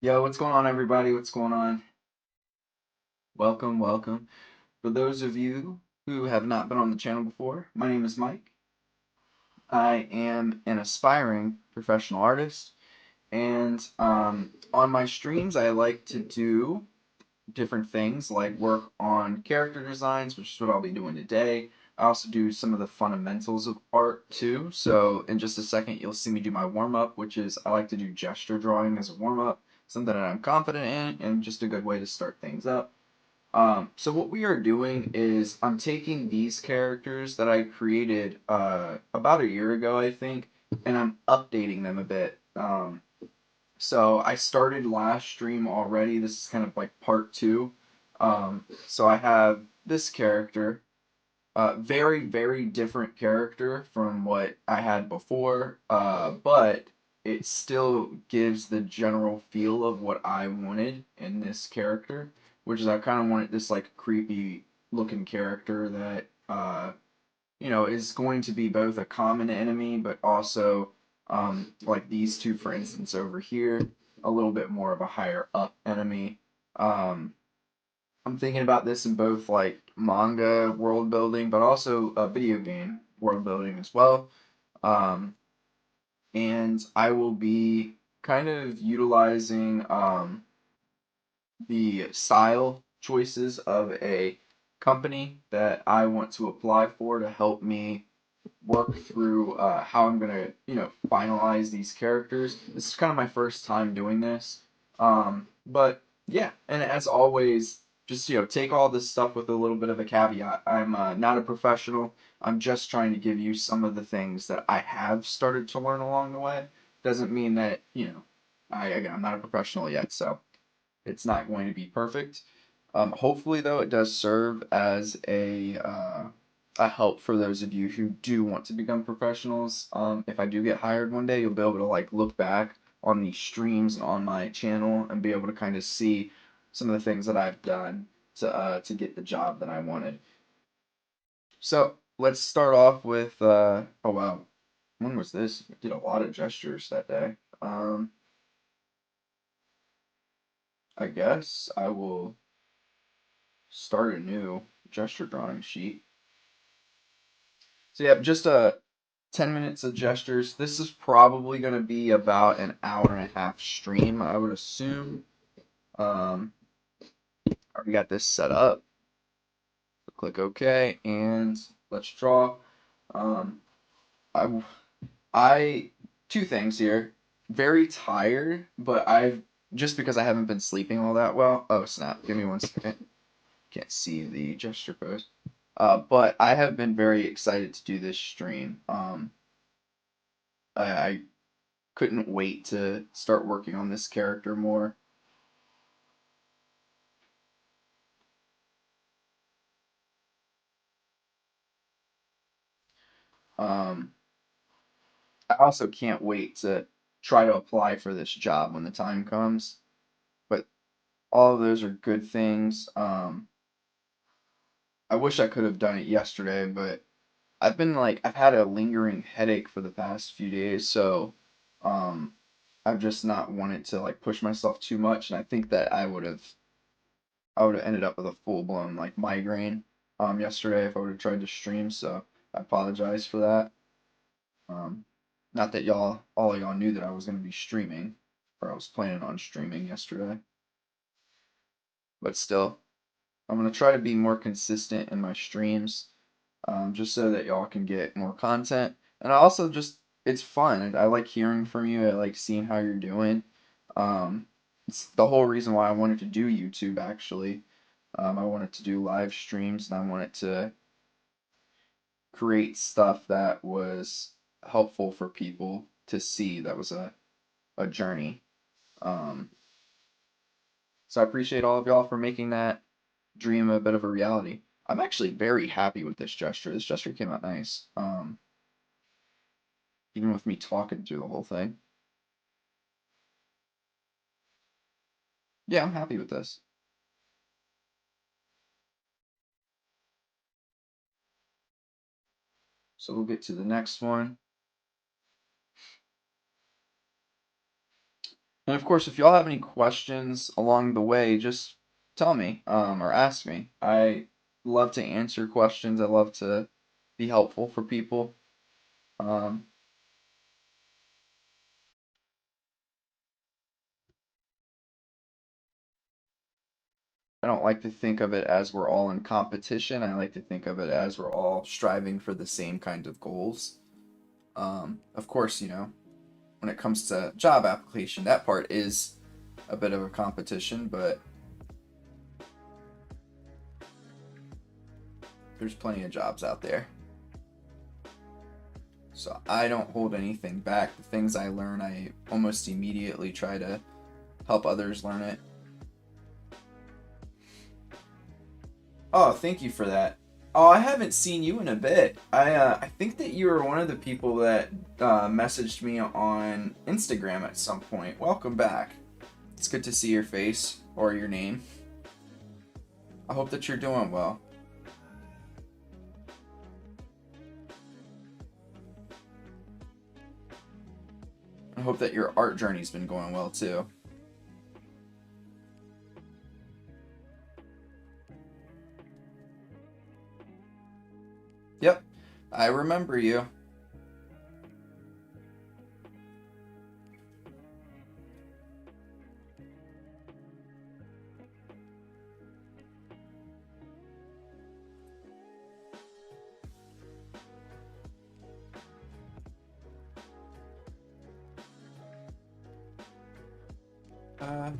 Yo, what's going on, everybody? What's going on? Welcome, welcome. For those of you who have not been on the channel before, my name is Mike. I am an aspiring professional artist, and on my streams, I like to do different things like work on character designs, which is what I'll be doing today. I also do some of the fundamentals of art too. So in just a second, you'll see me do my warm up, which is I like to do gesture drawing as a warm up, something that I'm confident in, and just a good way to start things up. So what we are doing is I'm taking these characters that I created about a year ago, I think, and I'm updating them a bit. So I started last stream already. This is kind of like part two. So I have this character, very, very different character from what I had before, but it still gives the general feel of what I wanted in this character, which is I kind of wanted this like creepy looking character that is going to be both a common enemy, but also, like these two, for instance, over here, a little bit more of a higher up enemy. Um, I'm thinking about this in both like manga world building, but also a video game world building as well. Um, and I will be kind of utilizing the style choices of a company that I want to apply for to help me work through how I'm gonna, finalize these characters. This is kind of my first time doing this, but yeah. And as always, just take all this stuff with a little bit of a caveat. I'm not a professional. I'm just trying to give you some of the things that I have started to learn along the way. Doesn't mean that again, I'm not a professional yet, so it's not going to be perfect. Hopefully, though, it does serve as a help for those of you who do want to become professionals. If I do get hired one day, you'll be able to like look back on these streams and on my channel and be able to kind of see some of the things that I've done to get the job that I wanted. So let's start off with oh wow, when was this? I did a lot of gestures that day. I guess I will start a new gesture drawing sheet. So yeah, just 10 minutes of gestures. This is probably going to be about an hour and a half stream, I would assume. Um, I already got this set up. So click OK, and let's draw. Um, I, I, two things here. Very tired, but I've, just because I haven't been sleeping all that well. Oh, snap. Give me one second. Can't see the gesture pose. But I have been very excited to do this stream. I couldn't wait to start working on this character more. Um, I also can't wait to try to apply for this job when the time comes. But all of those are good things. I wish I could have done it yesterday, but I've had a lingering headache for the past few days, so um, I've just not wanted to like push myself too much, and I think that I would have ended up with a full blown like migraine yesterday if I would have tried to stream. So I apologize for that. Um, Not that all of y'all knew that I was going to be streaming, or I was planning on streaming yesterday, but still, I'm going to try to be more consistent in my streams, just so that y'all can get more content. And I also just, it's fun. I like hearing from you. I like seeing how you're doing. It's the whole reason why I wanted to do YouTube actually. I wanted to do live streams and I wanted to create stuff that was helpful for people to see. That was a journey. Um, so I appreciate all of y'all for making that dream a bit of a reality. I'm actually very happy with this gesture. This gesture came out nice. Even with me talking through the whole thing. Yeah, I'm happy with this. So we'll get to the next one. And of course, if y'all have any questions along the way, just tell me, or ask me. I love to answer questions. I love to be helpful for people. Um, I don't like to think of it as we're all in competition. I like to think of it as we're all striving for the same kind of goals. Of course, when it comes to job application, that part is a bit of a competition, but there's plenty of jobs out there. So I don't hold anything back. The things I learn, I almost immediately try to help others learn it. Oh, thank you for that. Oh, I haven't seen you in a bit. I think that you were one of the people that messaged me on Instagram at some point. Welcome back. It's good to see your face or your name. I hope that you're doing well. I hope that your art journey's been going well too. Yep, I remember you. Uh,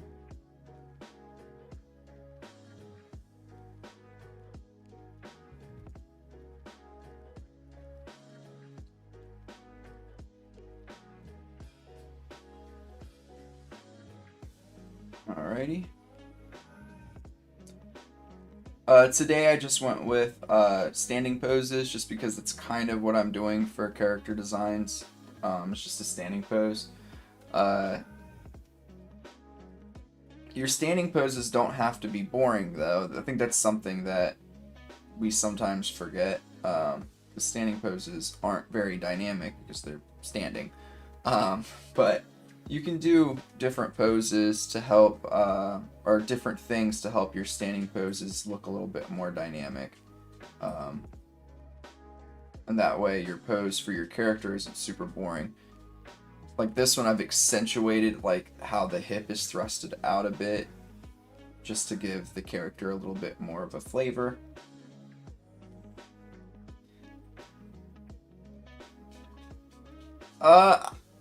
Alrighty. Today I just went with standing poses just because it's kind of what I'm doing for character designs. It's just a standing pose. Uh, your standing poses don't have to be boring though. I think that's something that we sometimes forget. The standing poses aren't very dynamic because they're standing. But you can do different poses to help, or different things to help your standing poses look a little bit more dynamic. And that way your pose for your character isn't super boring. Like this one, I've accentuated like how the hip is thrusted out a bit just to give the character a little bit more of a flavor.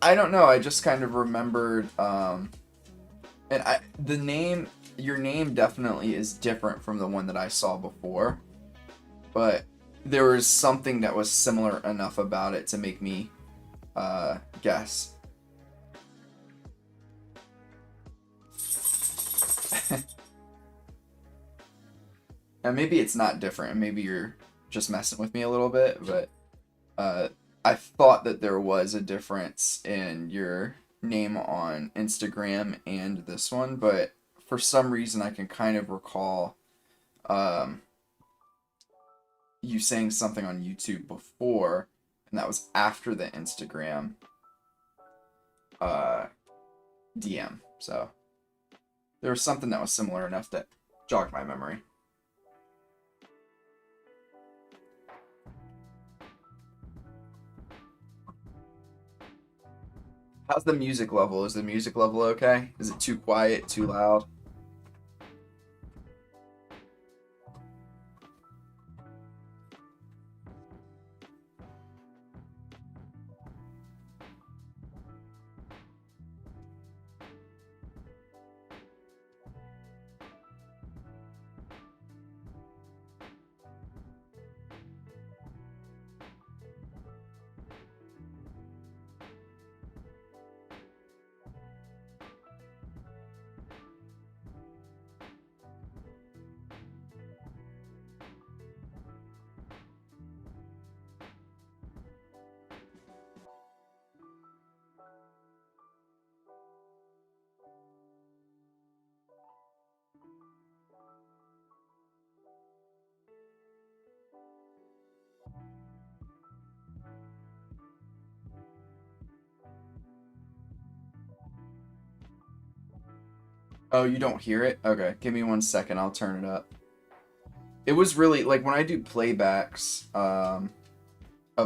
I don't know. I just kind of remembered, and your name definitely is different from the one that I saw before, but there was something that was similar enough about it to make me, guess. And maybe it's not different, and maybe you're just messing with me a little bit, but, I thought that there was a difference in your name on Instagram and this one, but for some reason I can kind of recall um, you saying something on YouTube before, and that was after the Instagram uh, DM. So there was something that was similar enough that jogged my memory. How's the music level? Is the music level okay? Is it too quiet, too loud? Oh, you don't hear it? Okay, give me 1 second. I'll turn it up. It was really, like, when I do playbacks of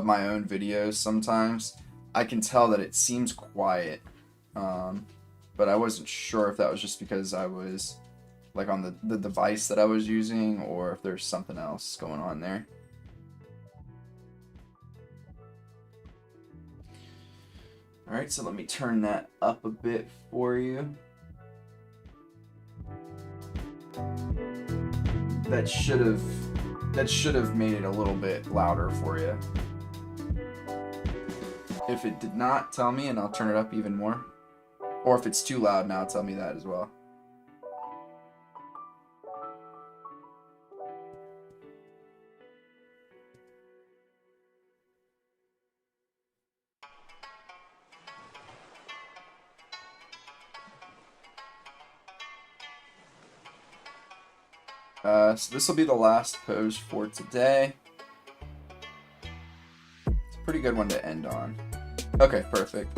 my own videos sometimes, I can tell that it seems quiet. But I wasn't sure if that was just because I was, like, on the device that I was using, or if there's something else going on there. Alright, so let me turn that up a bit for you. That should have made it a little bit louder for you. If it did not, tell me and I'll turn it up even more. Or if it's too loud now, tell me that as well. So this will be the last pose for today. It's a pretty good one to end on. Okay, perfect.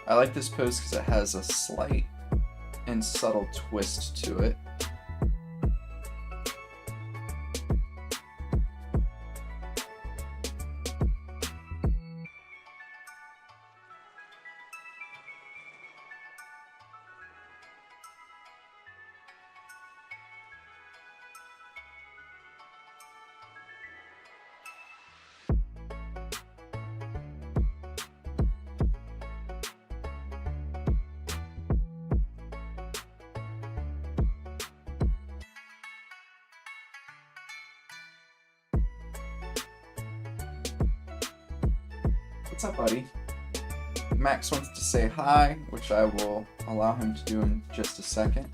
I like this pose because it has a slight and subtle twist to it. What's up, buddy? Max wants to say hi, which I will allow him to do in just a second.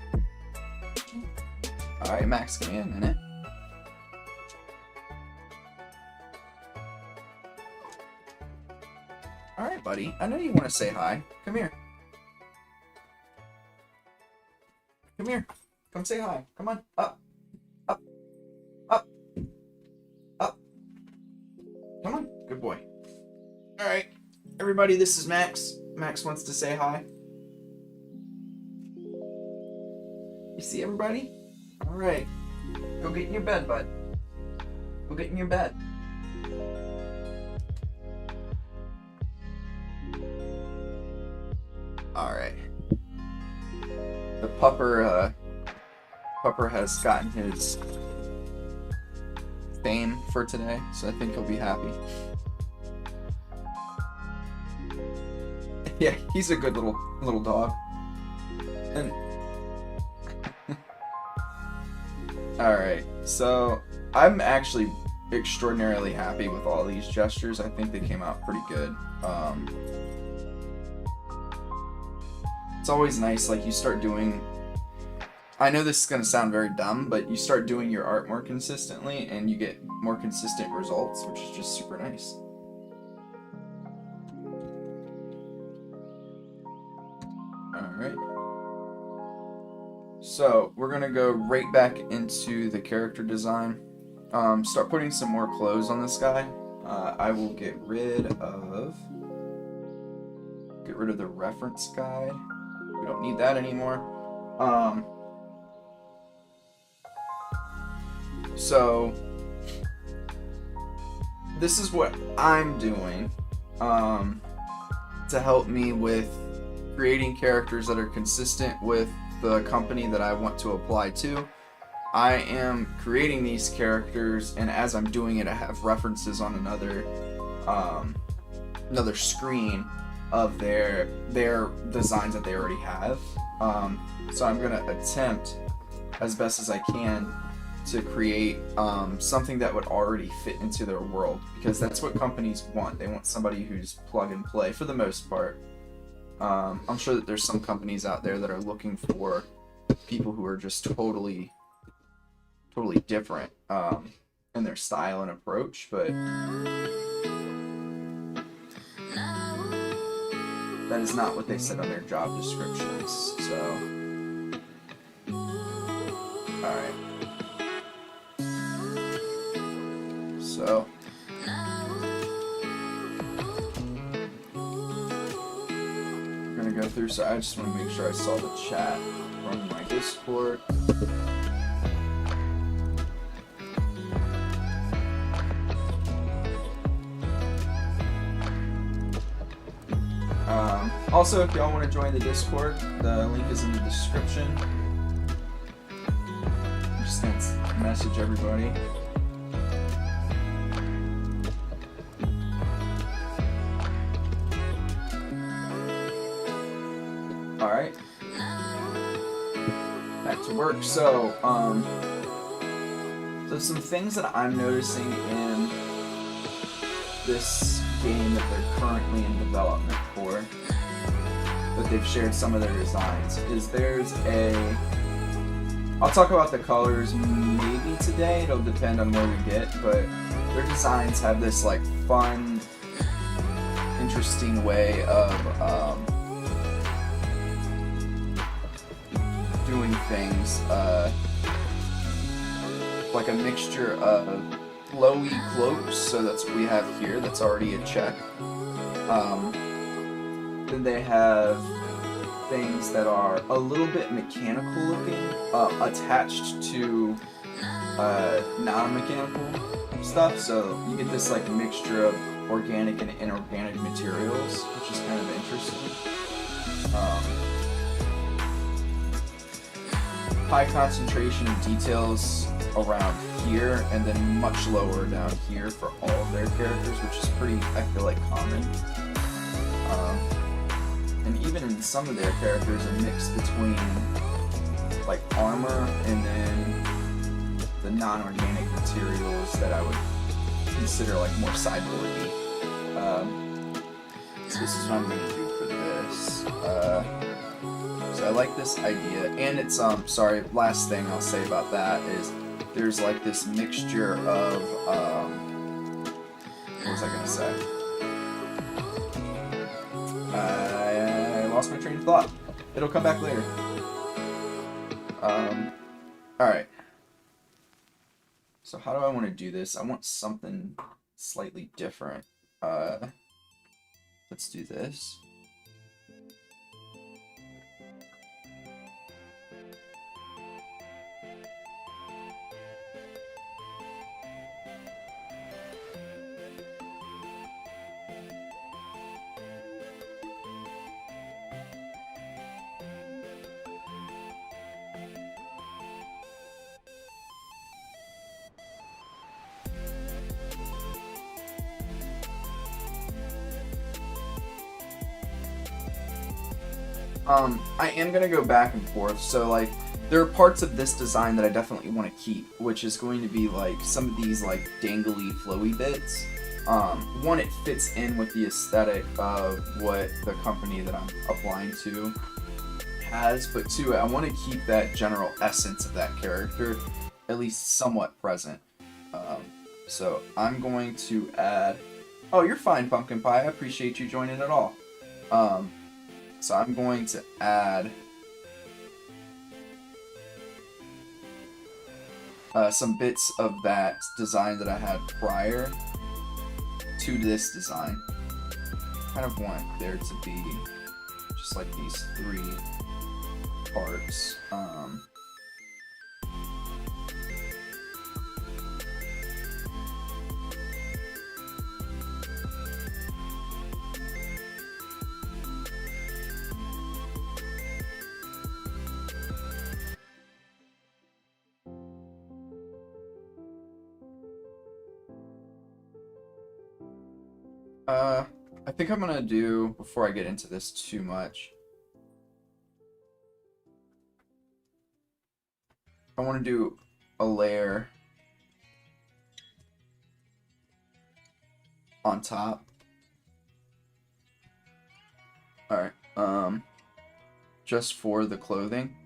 Alright, Max, give me a minute. Alright, buddy. I know you want to say hi. Come here. Come here. Come say hi. Come on. Up. Up. Up. Up. Come on. Good boy. Alright. Everybody, this is Max. Max wants to say hi. You see everybody? Alright. Go get in your bed, bud. Go get in your bed. Alright. The pupper has gotten his fame for today, so I think he'll be happy. Yeah, he's a good little dog. And alright, so I'm actually extraordinarily happy with all these gestures. I think they came out pretty good. It's always nice, like, you start doing... I know this is going to sound very dumb, but you start doing your art more consistently, and you get more consistent results, which is just super nice. Alright. So, we're going to go right back into the character design. Start putting some more clothes on this guy. I will get rid of the reference guide. We don't need that anymore. So this is what I'm doing to help me with creating characters that are consistent with the company that I want to apply to. I am creating these characters, and as I'm doing it, I have references on another screen of their designs that they already have. So I'm gonna attempt as best as I can to create something that would already fit into their world, because that's what companies want. They want somebody who's plug and play for the most part. I'm sure that there's some companies out there that are looking for people who are just totally different in their style and approach, but that is not what they said on their job descriptions. So, alright. So I'm gonna go through. So I just want to make sure I saw the chat from my Discord. Also, if y'all want to join the Discord, the link is in the description. I'm just gonna message everybody. Alright. Back to work. So some things that I'm noticing in this game that they're currently in development for, that they've shared some of their designs, is there's a... I'll talk about the colors maybe today, it'll depend on where we get, but their designs have this like fun, interesting way of doing things, like a mixture of flowy cloaks, so that's what we have here, that's already a check. Then they have things that are a little bit mechanical looking, attached to non-mechanical stuff, so you get this like mixture of organic and inorganic materials, which is kind of interesting. High concentration of details around here, and then much lower down here for all of their characters, which is pretty, I feel like, common. And even in some of their characters, a mix between like armor and then the non-organic materials that I would consider like more cyborgy. So this is what I'm going to do for this. So I like this idea, and it's sorry, last thing I'll say about that is there's like this mixture of what was I gonna say? I lost my train of thought. It'll come back later. Alright. So how do I want to do this? I want something slightly different. Let's do this. I am gonna go back and forth, so like there are parts of this design that I definitely want to keep, which is going to be like some of these like dangly flowy bits. One, it fits in with the aesthetic of what the company that I'm applying to has, but two, I want to keep that general essence of that character at least somewhat present. So I'm going to add... Oh, you're fine, Pumpkin Pie. I appreciate you joining at all. So I'm going to add some bits of that design that I had prior to this design. Kind of want there to be just like these three parts. I think I'm gonna do, before I get into this too much, I want to do a layer on top. Alright, just for the clothing.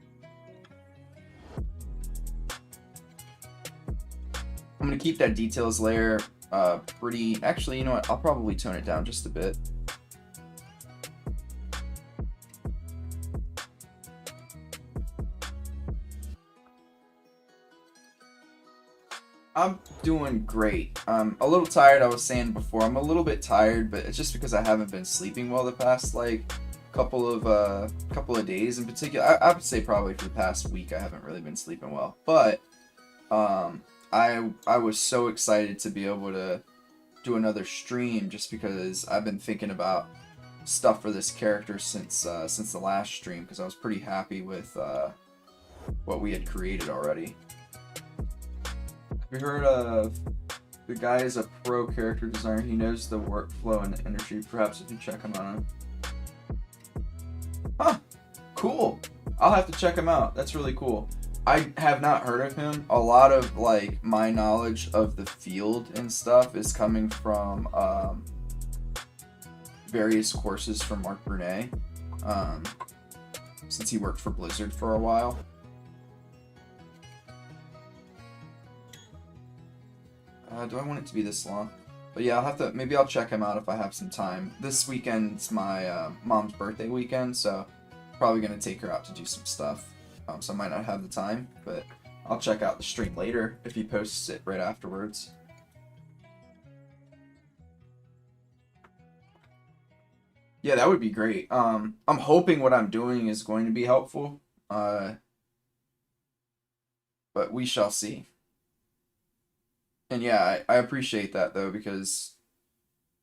I'm gonna keep that details layer pretty... Actually, you know what? I'll probably tone it down just a bit. I'm doing great. I'm a little tired. I was saying before, I'm a little bit tired, but it's just because I haven't been sleeping well the past like couple of days in particular. I would say probably for the past week I haven't really been sleeping well. But I was so excited to be able to do another stream just because I've been thinking about stuff for this character since the last stream, because I was pretty happy with what we had created already. Have you heard of the guy is a pro character designer? He knows the workflow in the industry. Perhaps if you check him out. Huh. Cool. I'll have to check him out. That's really cool. I have not heard of him. A lot of like my knowledge of the field and stuff is coming from various courses from Mark Brunet, since he worked for Blizzard for a while. Do I want it to be this long? But yeah, maybe I'll check him out if I have some time. This weekend's my mom's birthday weekend, so probably gonna take her out to do some stuff. So I might not have the time, but I'll check out the stream later if he posts it right afterwards. Yeah, that would be great. I'm hoping what I'm doing is going to be helpful, but we shall see. And yeah, I appreciate that though, because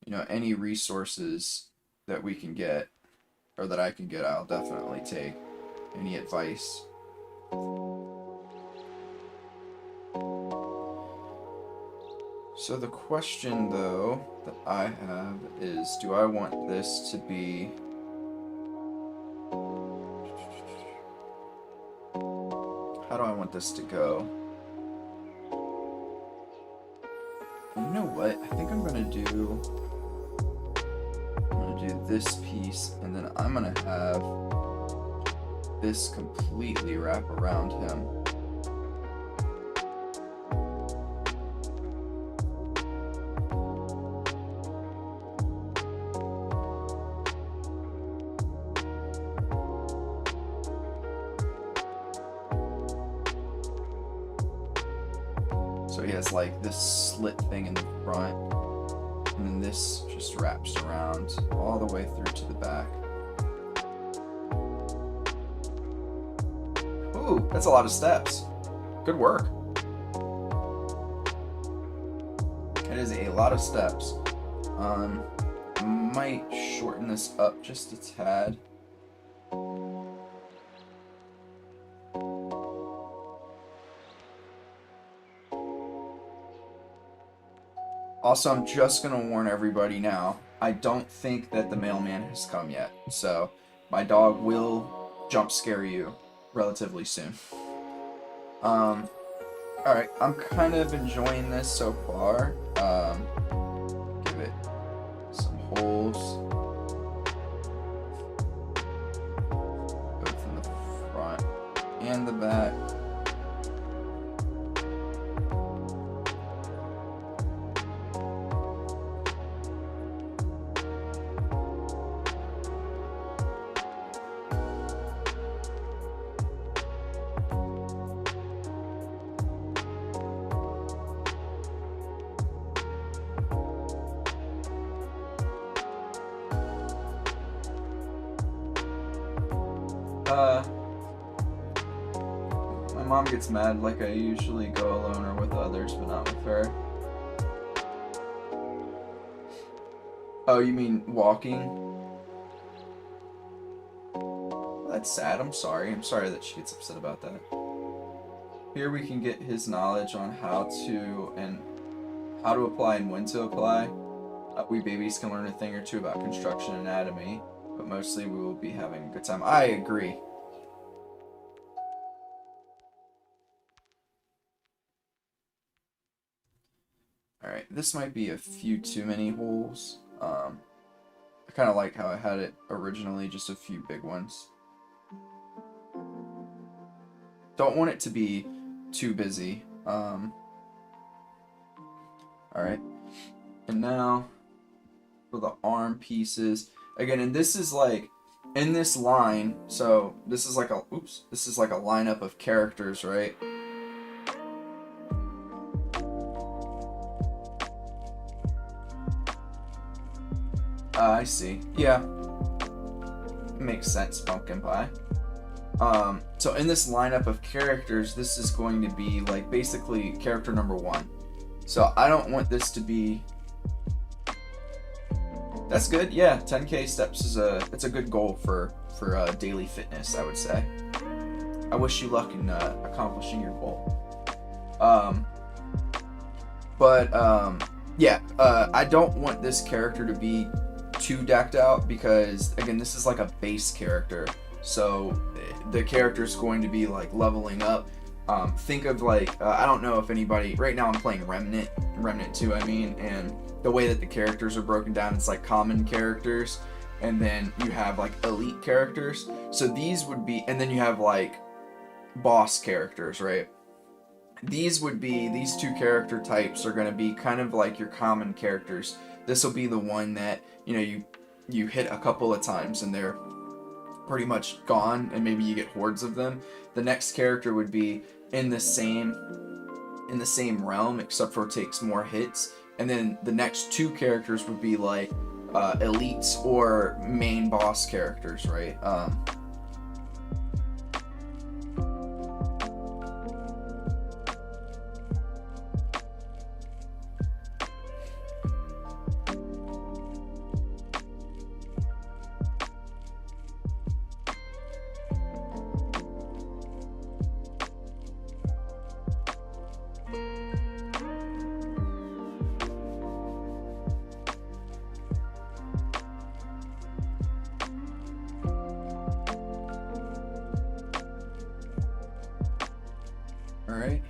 any resources that we can get or that I can get, I'll definitely take. Any advice. So the question though that I have is, do I want this to be how do I want this to go? You know what? I think I'm gonna do this piece, and then I'm gonna have this completely wrap around him. So he has like this slit thing in the front, and then this just wraps around all the way through to the back. Ooh, that's a lot of steps. Good work. It is a lot of steps. Might shorten this up just a tad. Also, I'm just gonna warn everybody now, I don't think that the mailman has come yet, so my dog will jump scare you relatively soon. Alright, I'm kind of enjoying this so far. Give it some holes, both in the front and the back. My mom gets mad like I usually go alone or with others, but not with her. Oh, you mean walking? That's sad. I'm sorry. I'm sorry that she gets upset about that. Here we can get his knowledge on how to apply and when to apply. We babies can learn a thing or two about construction anatomy, but mostly we will be having a good time. I agree. Alright, this might be a few too many holes. I kind of like how I had it originally, just a few big ones. Don't want it to be too busy. Alright, and now for the arm pieces. Again, and this is like, in this line, so this is like a, this is like a lineup of characters, right? I see. Yeah. Makes sense, pumpkin pie. So in this lineup of characters, this is going to be like basically character number 1. So I don't want this to be... That's good. Yeah, 10k steps is it's a good goal for daily fitness, I would say. I wish you luck in accomplishing your goal. Yeah, I don't want this character to be too decked out because, again, this is like a base character. So the character's going to be like leveling up. Think of like, I don't know if anybody, right now I'm playing Remnant 2, I mean, and the way that the characters are broken down, it's like common characters, and then you have like elite characters. So these would be, and then you have like boss characters, right? These would be, these two character types are going to be kind of like your common characters. This will be the one that, you know, you hit a couple of times and they're pretty much gone, and maybe you get hordes of them. The next character would be in the same realm, except for it takes more hits. And then the next two characters would be like elites or main boss characters, right? Alright.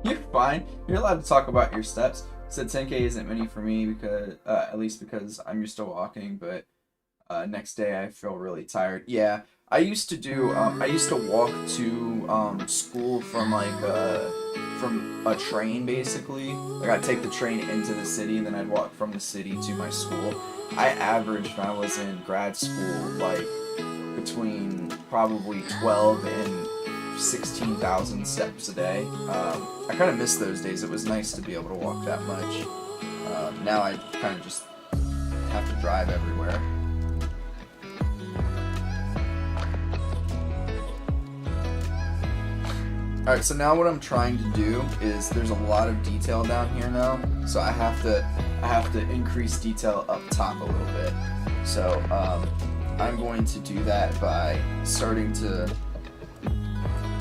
You're fine. You're allowed to talk about your steps. Said 10k isn't many for me because, at least because I'm used to walking, but next day I feel really tired. Yeah, I used to do, I used to walk to school from like, from a train basically. Like I'd take the train into the city and then I'd walk from the city to my school. I averaged when I was in grad school like between probably 12 and 16,000 steps a day. I kind of miss those days. It was nice to be able to walk that much. Now I kind of just have to drive everywhere. Alright, so now what I'm trying to do is, there's a lot of detail down here now, so I have to increase detail up top a little bit. So I'm going to do that by starting to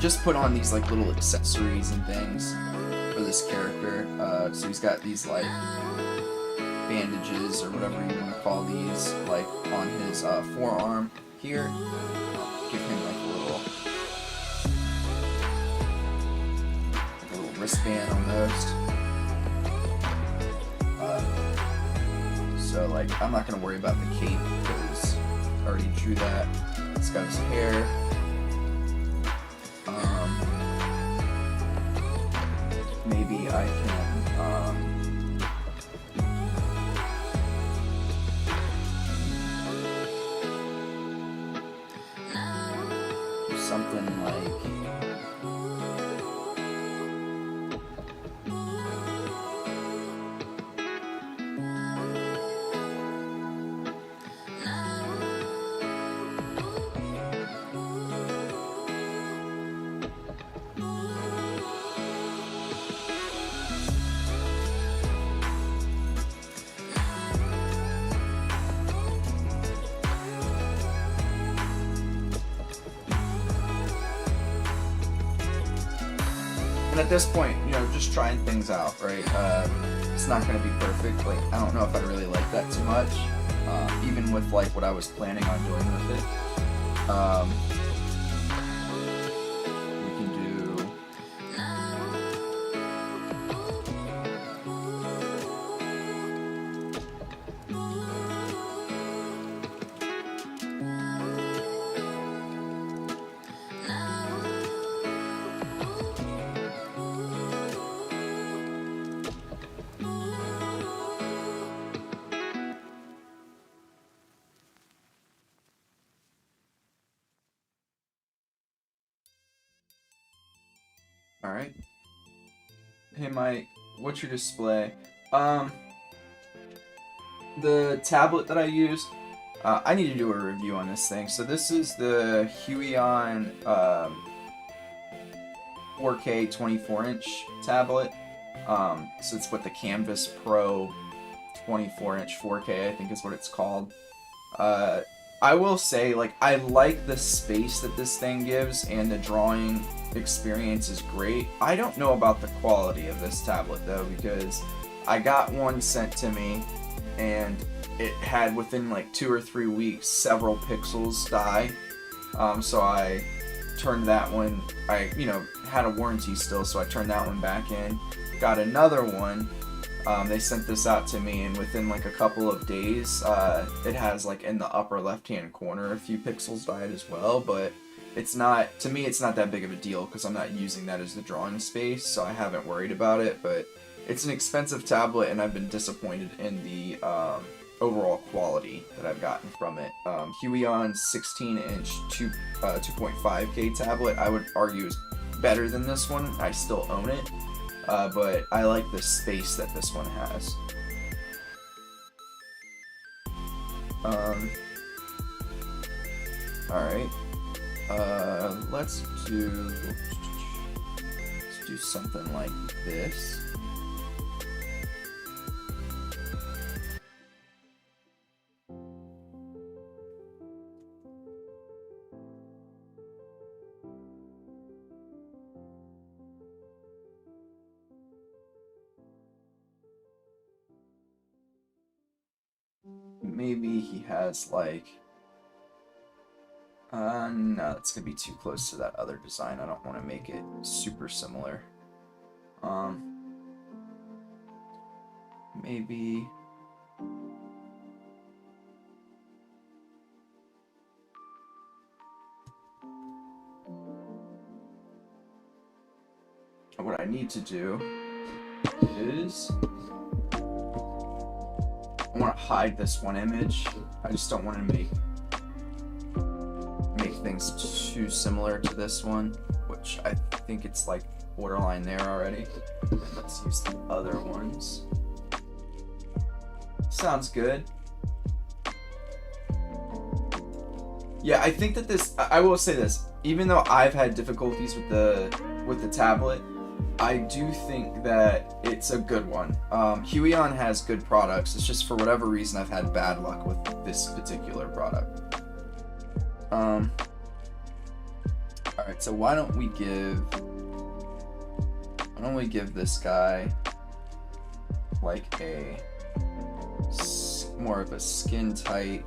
just put on these like little accessories and things for this character. So he's got these like bandages or whatever you want to call these, like on his forearm here. Give him like a little wristband almost. So like I'm not gonna worry about the cape because I already drew that. It's got his hair. Maybe I can do something like and at this point, you know, just trying things out, right? It's not going to be perfect. Like, I don't know if I really like that too much, even with like what I was planning on doing with it. We can do Alright. Hey Mike, what's your display? The tablet that I use, I need to do a review on this thing. So this is the Huion 4K 24-inch tablet. So it's with the Canvas Pro 24-inch 4K, I think is what it's called. I will say, like, I like the space that this thing gives, and the drawing experience is great. I don't know about the quality of this tablet, though, because I got one sent to me, and it had, within, like, 2 or 3 weeks, several pixels die. So I turned that one, had a warranty still, so I turned that one back in. Got another one. They sent this out to me, and within like a couple of days, it has like in the upper left-hand corner a few pixels died as well, but it's not, to me it's not that big of a deal because I'm not using that as the drawing space, so I haven't worried about it. But it's an expensive tablet, and I've been disappointed in the overall quality that I've gotten from it. Huion's 16-inch 2.5K tablet, I would argue, is better than this one. I still own it. But I like the space that this one has. Alright. Let's do something like this. Maybe he has like, no, that's gonna be too close to that other design. I don't want to make it super similar. Maybe what I need to do is I want to hide this one image. I just don't want to make things too similar to this one, which I think it's like borderline there already. Let's use the other ones. Sounds good. Yeah, I think that this, I will say this, even though I've had difficulties with the tablet, I do think that it's a good one. Huion has good products. It's just for whatever reason I've had bad luck with this particular product. Alright, so why don't we give this guy like a more of a skin tight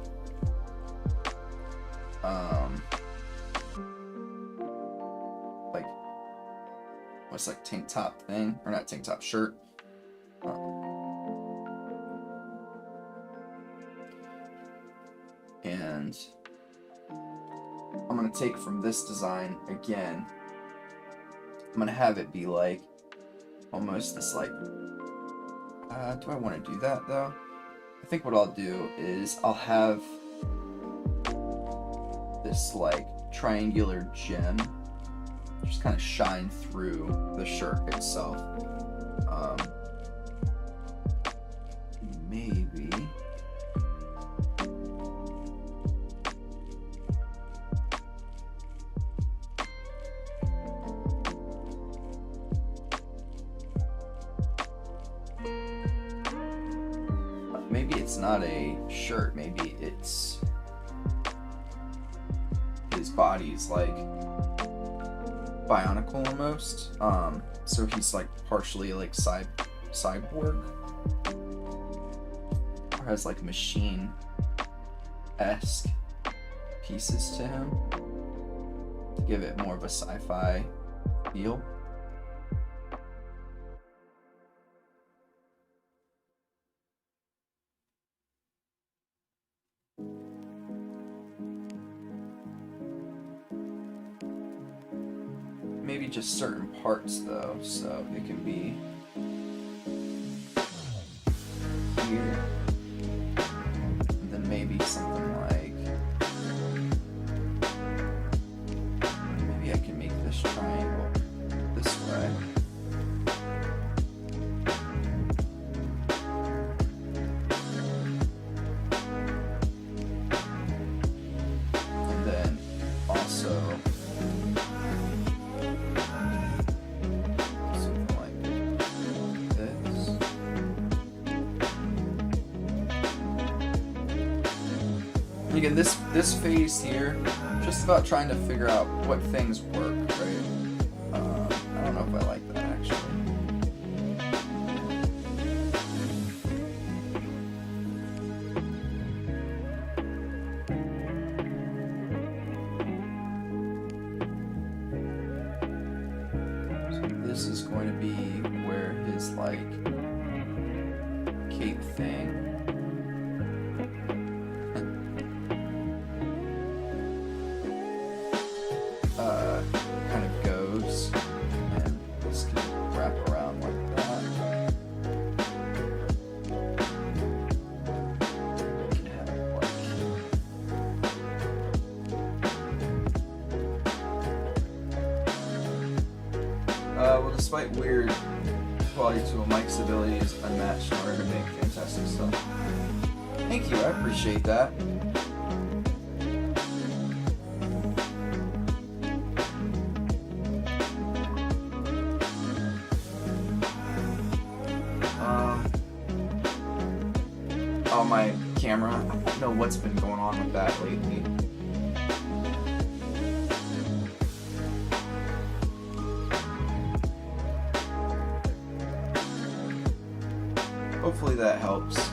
like what's like tank top thing, or not tank top, shirt. And I'm gonna take from this design again. I'm gonna have it be like almost this like do I want to do that though? I think what I'll do is I'll have this like triangular gem just kind of shine through the shirt itself. Maybe it's not a shirt, maybe it's his body's like bionicle almost. So he's like partially like cyborg, or has like machine-esque pieces to him to give it more of a sci-fi feel. Maybe just certain parts though, so it can be here, and then maybe something like, maybe I can make this triangle this way. And again, this phase here, just about trying to figure out what things work, right? I don't know if I like that actually. This is going to be where his like cape thing kind of goes, and this can wrap around like that. We can have it like well, despite weird quality to a mic's ability is unmatched in order to make fantastic stuff. Thank you, I appreciate that. Oh, my camera. I don't know what's been going on with that lately. Hopefully that helps.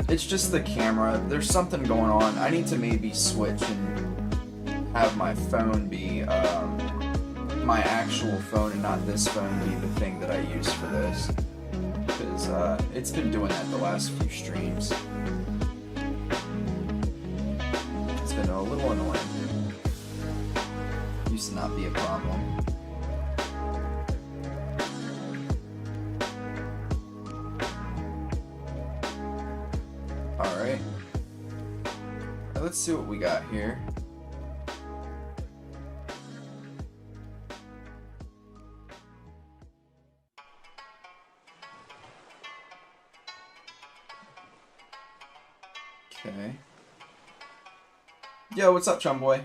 It's just the camera. There's something going on. I need to maybe switch and have my phone be my actual phone and not this phone be the thing that I use for this, because it's been doing that the last few streams. It's been a little annoying. Used to not be a problem. Alright. Let's see what we got here. Okay. Yo, what's up, chum boy?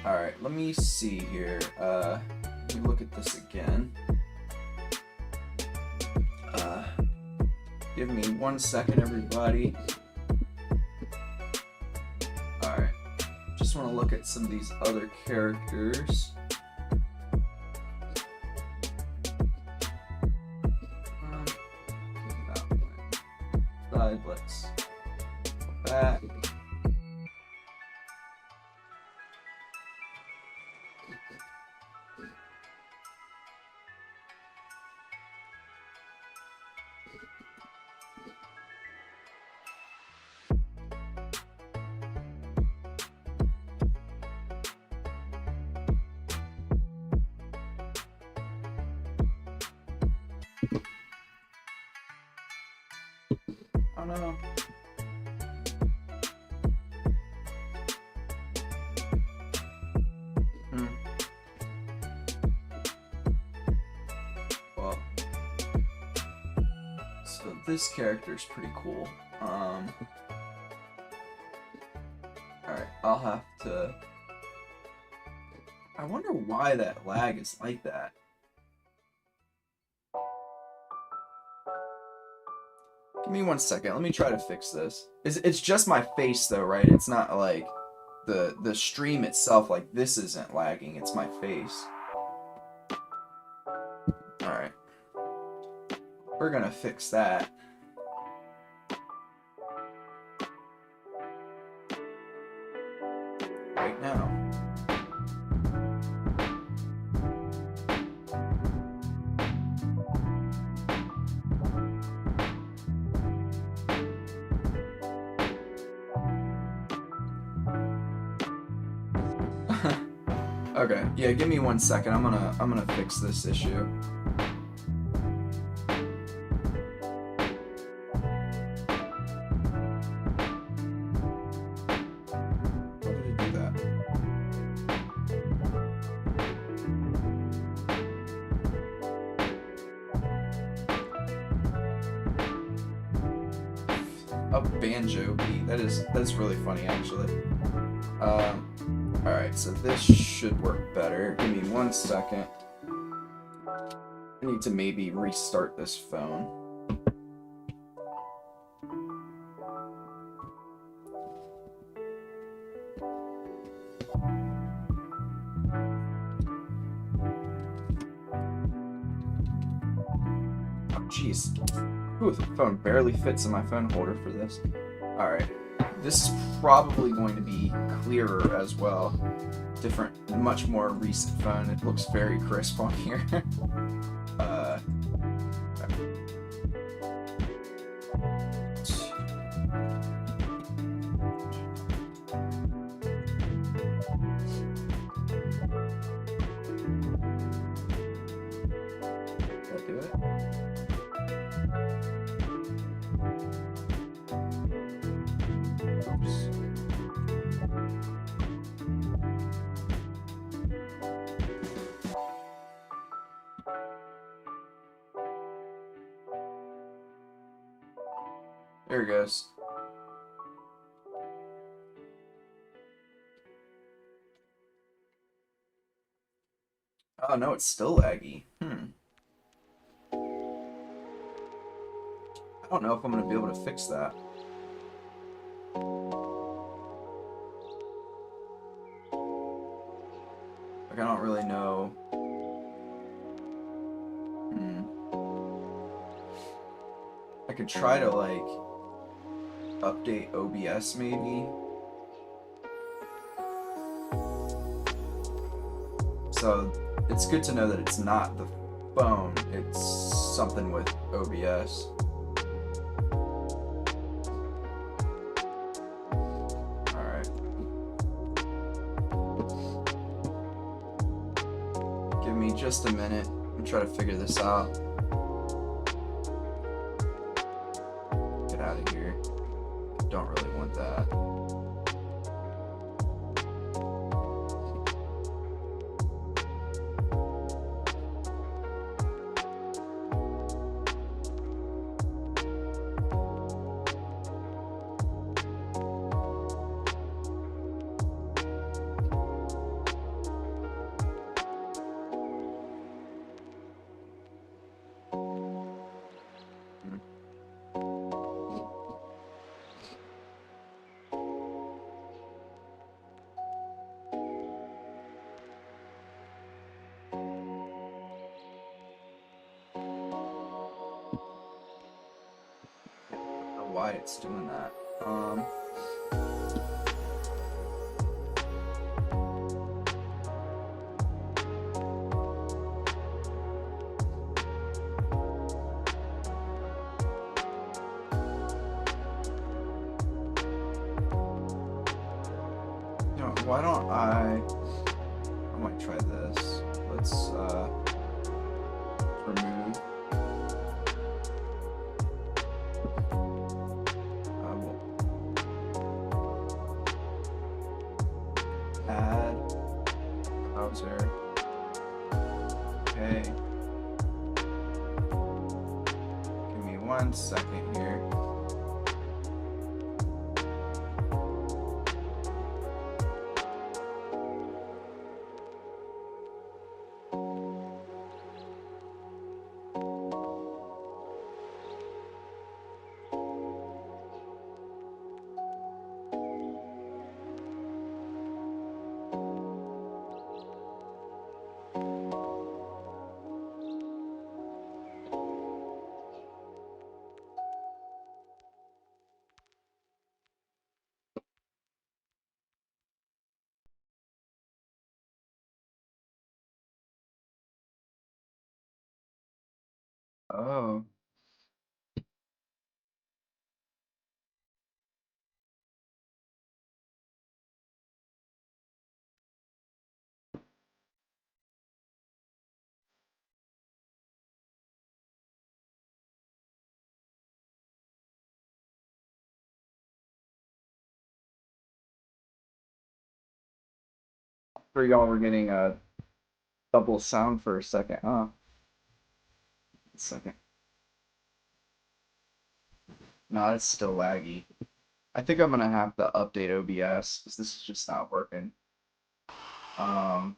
Alright, let me see here. Let me look at this again. Give me 1 second, everybody. Alright. Just want to look at some of these other characters. Let's go back. Oh no. Well, so this character is pretty cool. Alright, I'll have to... I wonder why that lag is like that. Give me 1 second. Let me try to fix this. It's just my face though, right? It's not like the stream itself. Like this isn't lagging. It's my face. All right. We're gonna fix that. Right now. Okay, yeah, give me 1 second. I'm gonna fix this issue. Why did it do that? a banjo beat. That's really funny actually. Alright, so this should work better. Give me 1 second. I need to maybe restart this phone. Oh, jeez. Ooh, the phone barely fits in my phone holder for this. Alright. This is probably going to be clearer as well. Different, much more recent phone. It looks very crisp on here. Did I do it? Oops. There it goes. Oh no, it's still laggy. I don't know if I'm going to be able to fix that. Like, I don't really know. I could try to, like, update OBS maybe. So it's good to know that it's not the phone, it's something with OBS. Alright. Give me just a minute. I'm trying to figure this out. Get out of here. Don't really want that. Why it's doing that. You know, why don't I might try this. Let's remove. Add browser. Okay. Give me 1 second here. Oh. For y'all were getting a double sound for a second, huh? A second. No, it's still laggy. I think I'm gonna have to update OBS because this is just not working. Um,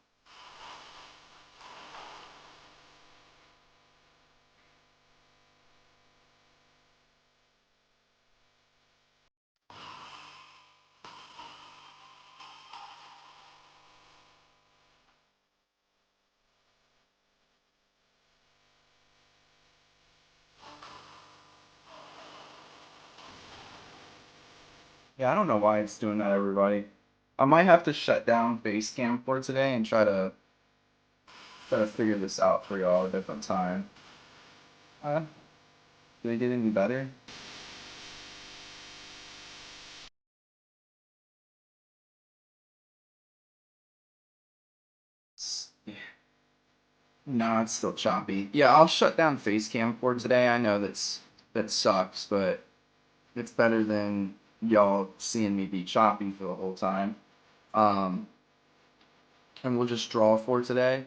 yeah, I don't know why it's doing that, everybody. I might have to shut down Basecamp for today and try to figure this out for y'all a different time. Uh, do they get any better? Yeah. No, it's still choppy. Yeah, I'll shut down Facecam for today. I know that sucks, but it's better than y'all seeing me be choppy for the whole time. Um, and we'll just draw for today.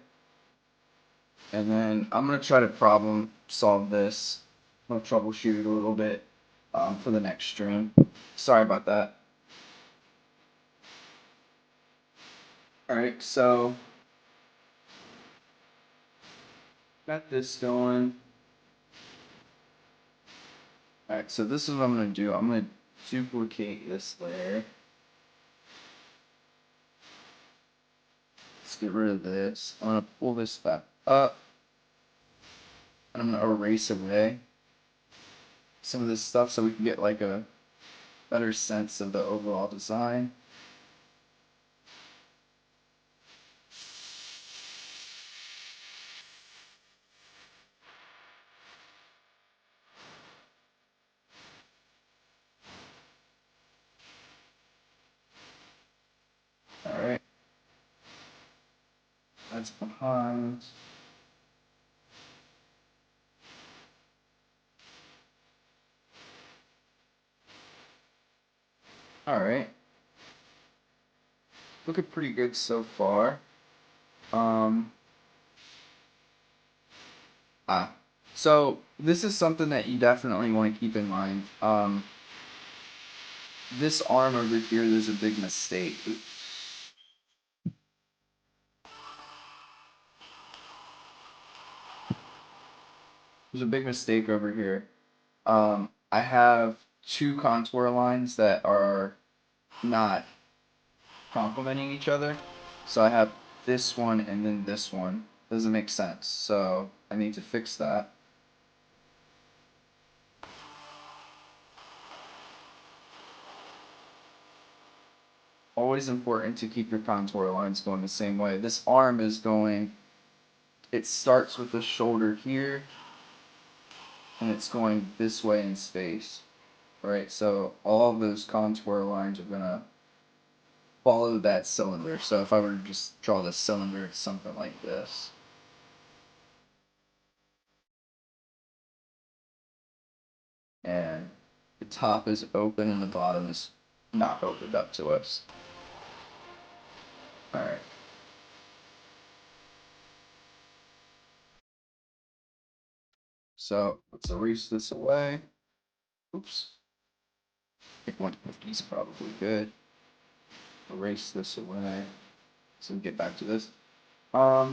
And then I'm gonna try to problem solve this. I'm gonna troubleshoot it a little bit for the next stream. Sorry about that. Alright, so got this going. Alright, so this is what I'm gonna do. I'm gonna duplicate this layer. Let's get rid of this. I'm gonna pull this back up. And I'm gonna erase away some of this stuff so we can get like a better sense of the overall design. Alright. That's behind. Alright. Looking pretty good so far. Um, so this is something that you definitely want to keep in mind. This arm over here, there's a big mistake. There's a big mistake over here. I have two contour lines that are not complementing each other. So I have this one and then this one. Doesn't make sense. So I need to fix that. Always important to keep your contour lines going the same way. This arm is going, it starts with the shoulder here and it's going this way in space. Right, so all of those contour lines are gonna follow that cylinder. So if I were to just draw the cylinder, it's something like this. And the top is open and the bottom is not opened up to us. Alright. So let's erase this away. Oops. I think 150 is probably good. Erase this away. So we get back to this. I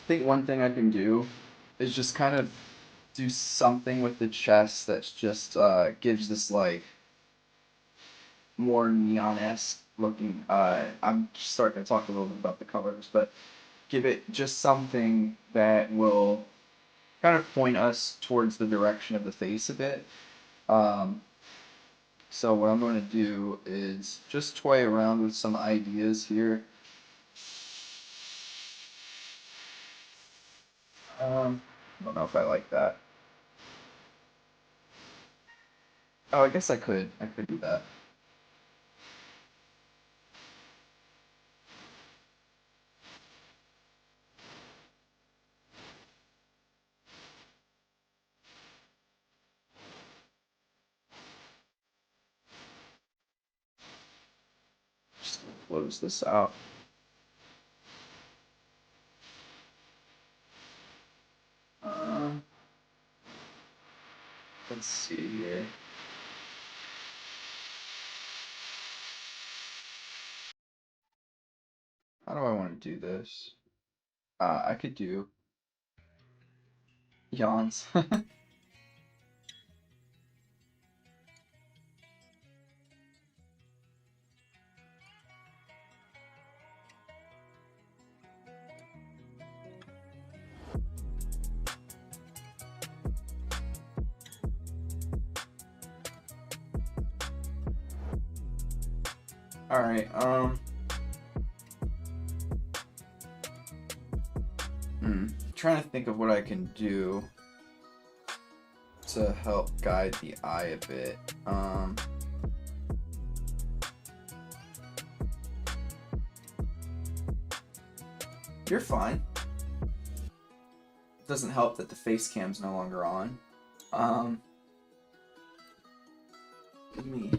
think one thing I can do is just kind of do something with the chest that's just gives this like more neon-esque looking. I'm starting to talk a little bit about the colors, but give it just something that will kind of point us towards the direction of the face a bit. So what I'm going to do is just toy around with some ideas here. I don't know if I like that. Oh, I guess I could. I could do that. Just close this out. Let's see here. How do I want to do this? I could do yawns. Alright, trying to think of what I can do to help guide the eye a bit. You're fine. Doesn't help that the face cam's no longer on. Let me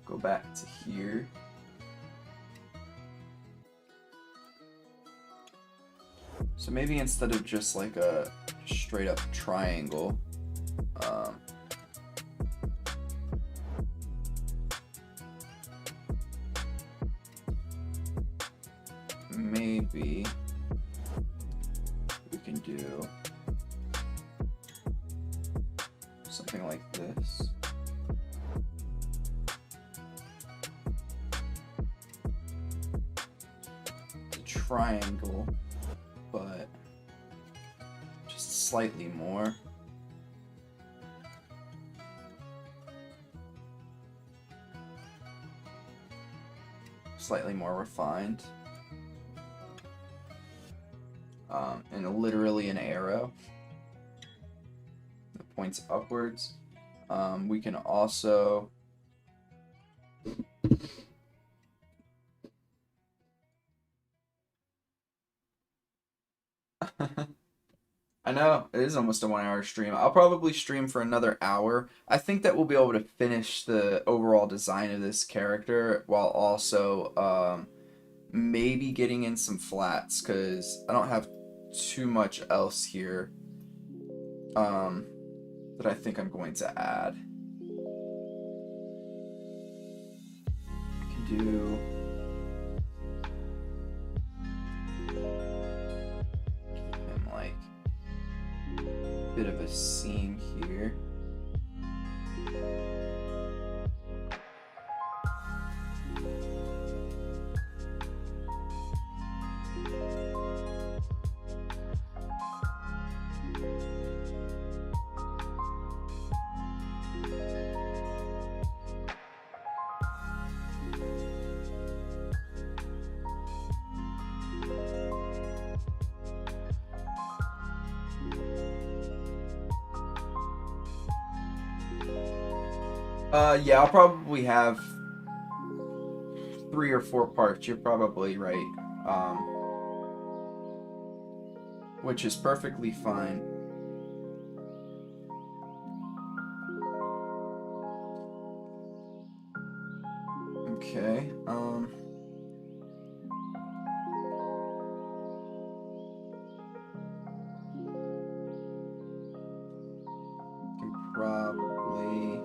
go back to here. So maybe instead of just like a straight up triangle, maybe we can do something like this. It's a triangle, but just slightly more. Slightly more refined. And literally an arrow that points upwards. We can also I know, it is almost a 1 hour stream. I'll probably stream for another hour. I think that we'll be able to finish the overall design of this character while also maybe getting in some flats, because I don't have too much else here that I think I'm going to add. I can do him like a bit of a seam here. Yeah, I'll probably have 3 or 4 parts. You're probably right. Which is perfectly fine. Okay, can probably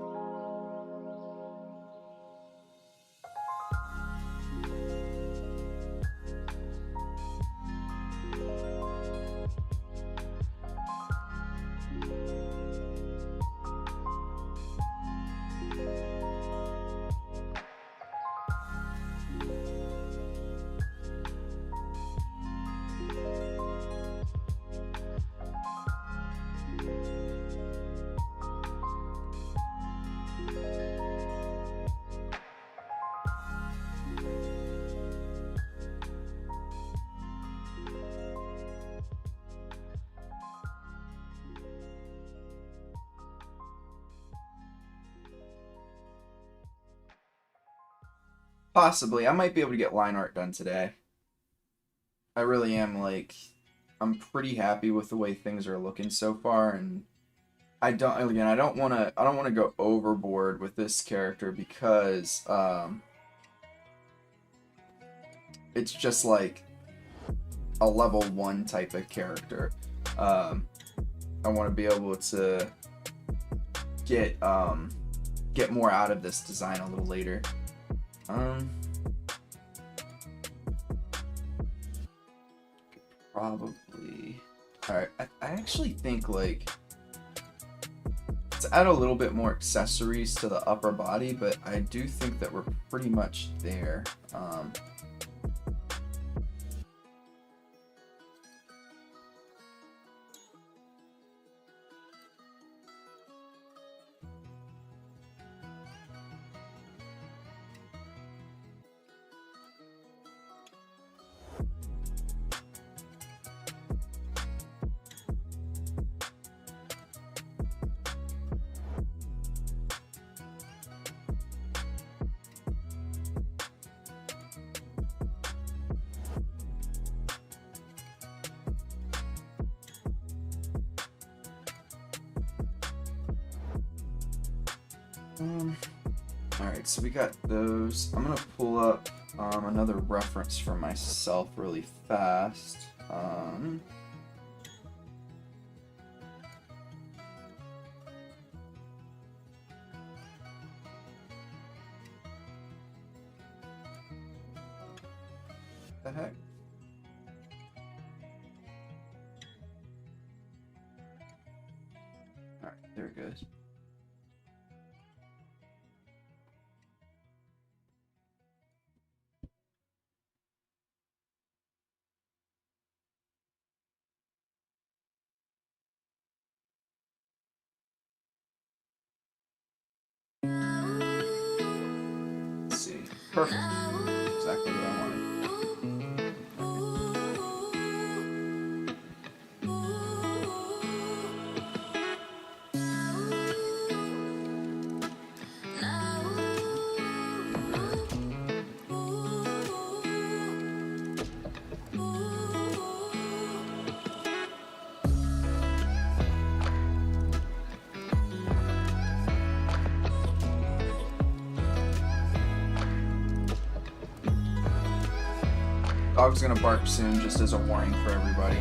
possibly. I might be able to get line art done today. I really am, like, I'm pretty happy with the way things are looking so far, and I don't want to go overboard with this character because it's just like a level 1 type of character. I want to be able to get more out of this design a little later. Probably. Alright, I actually think, like, let's add a little bit more accessories to the upper body, but I do think that we're pretty much there. Alright, so we got those. I'm gonna pull up another reference for myself really fast. The heck? Alright, there it goes. Let's see. Perfect. Exactly what I wanted. Dog's gonna bark soon, just as a warning for everybody.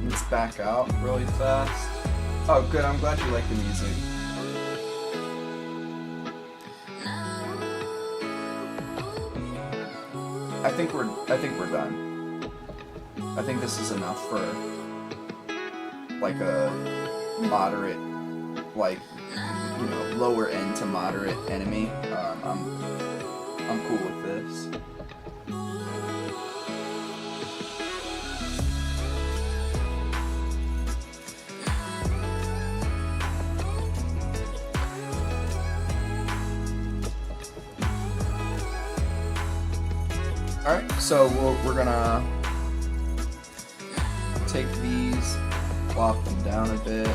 Let's back out really fast. Oh, good. I'm glad you like the music. I think we're done. I think this is enough for like a moderate, like, you know, lower end to moderate enemy. I'm cool with this. Alright, so we're gonna take these, plop them down a bit.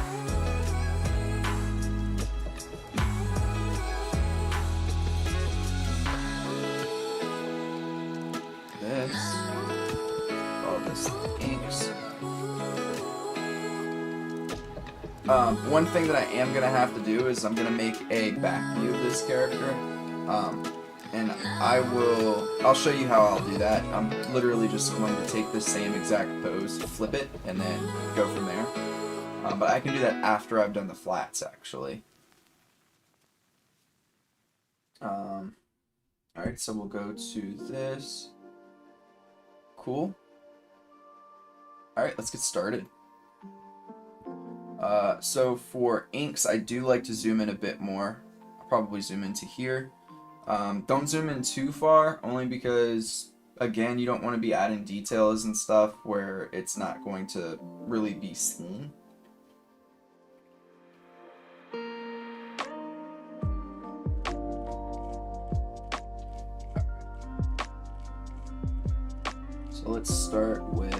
This, all this inks. One thing that I am gonna have to do is I'm gonna make a back view of this character. And I'll show you how I'll do that. I'm literally just going to take the same exact pose, flip it, and then go from there. But I can do that after I've done the flats, actually. Alright, so we'll go to this. Cool. Alright, let's get started. So for inks, I do like to zoom in a bit more. I'll probably zoom into here. Don't zoom in too far, only because, again, you don't want to be adding details and stuff where it's not going to really be seen. So let's start with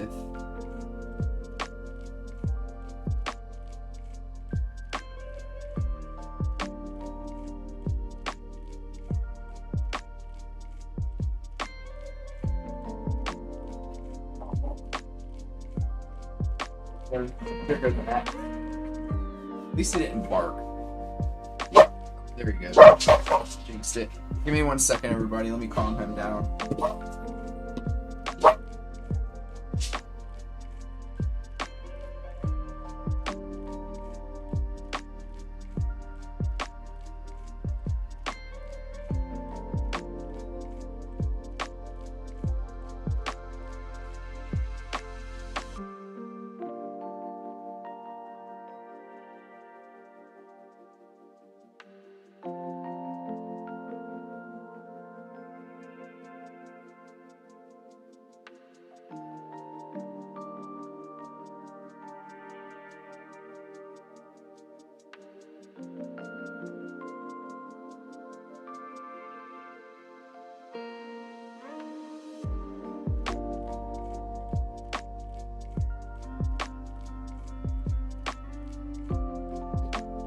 bigger than that. At least it didn't bark. There we go. Jinxed it. Give me 1 second, everybody. Let me calm him down.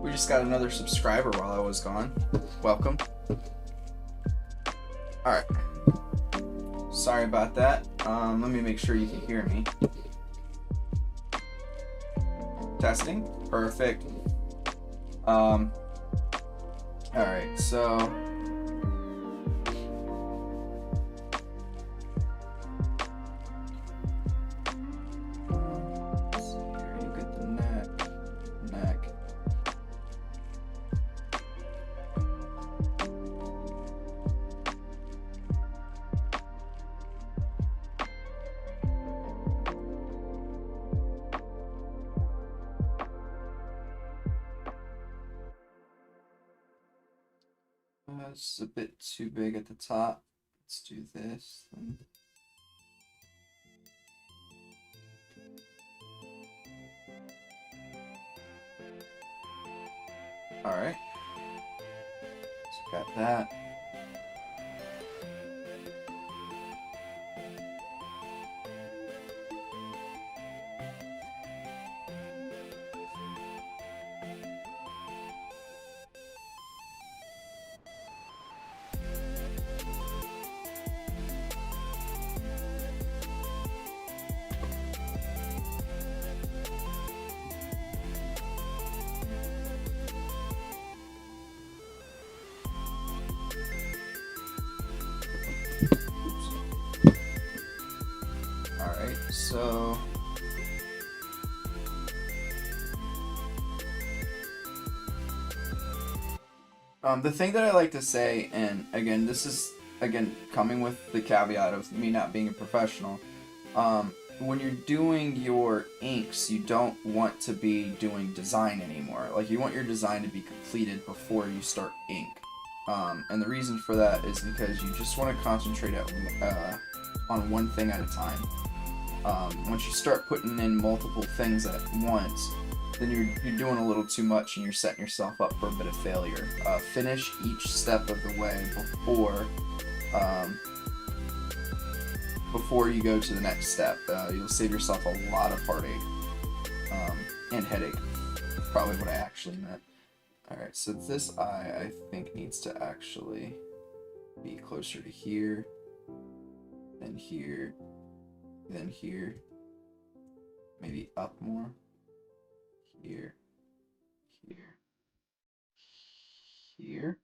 We just got another subscriber while I was gone. Welcome. Alright. Sorry about that. Let me make sure you can hear me. Testing. Perfect. Alright, so let's see here. You get the neck. It's a bit too big at the top. Let's do this. Alright. So got that. Alright, so the thing that I like to say, and again, this is coming with the caveat of me not being a professional, when you're doing your inks, you don't want to be doing design anymore. Like, you want your design to be completed before you start ink. And the reason for that is because you just want to concentrate on one thing at a time. Once you start putting in multiple things at once, then you're doing a little too much and you're setting yourself up for a bit of failure. Finish each step of the way before you go to the next step. You'll save yourself a lot of heartache and headache. Probably what I actually meant. Alright, so this eye, I think, needs to actually be closer to here, then here, then here, maybe up more, here, here, here.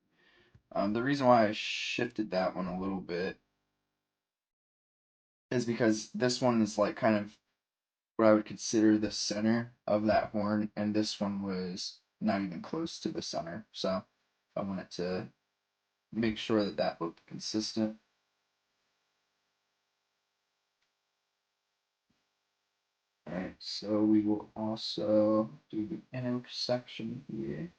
The reason why I shifted that one a little bit is because this one is like kind of what I would consider the center of that horn, and this one was not even close to the center, so I wanted to make sure that that looked consistent. Alright, so we will also do the intersection here.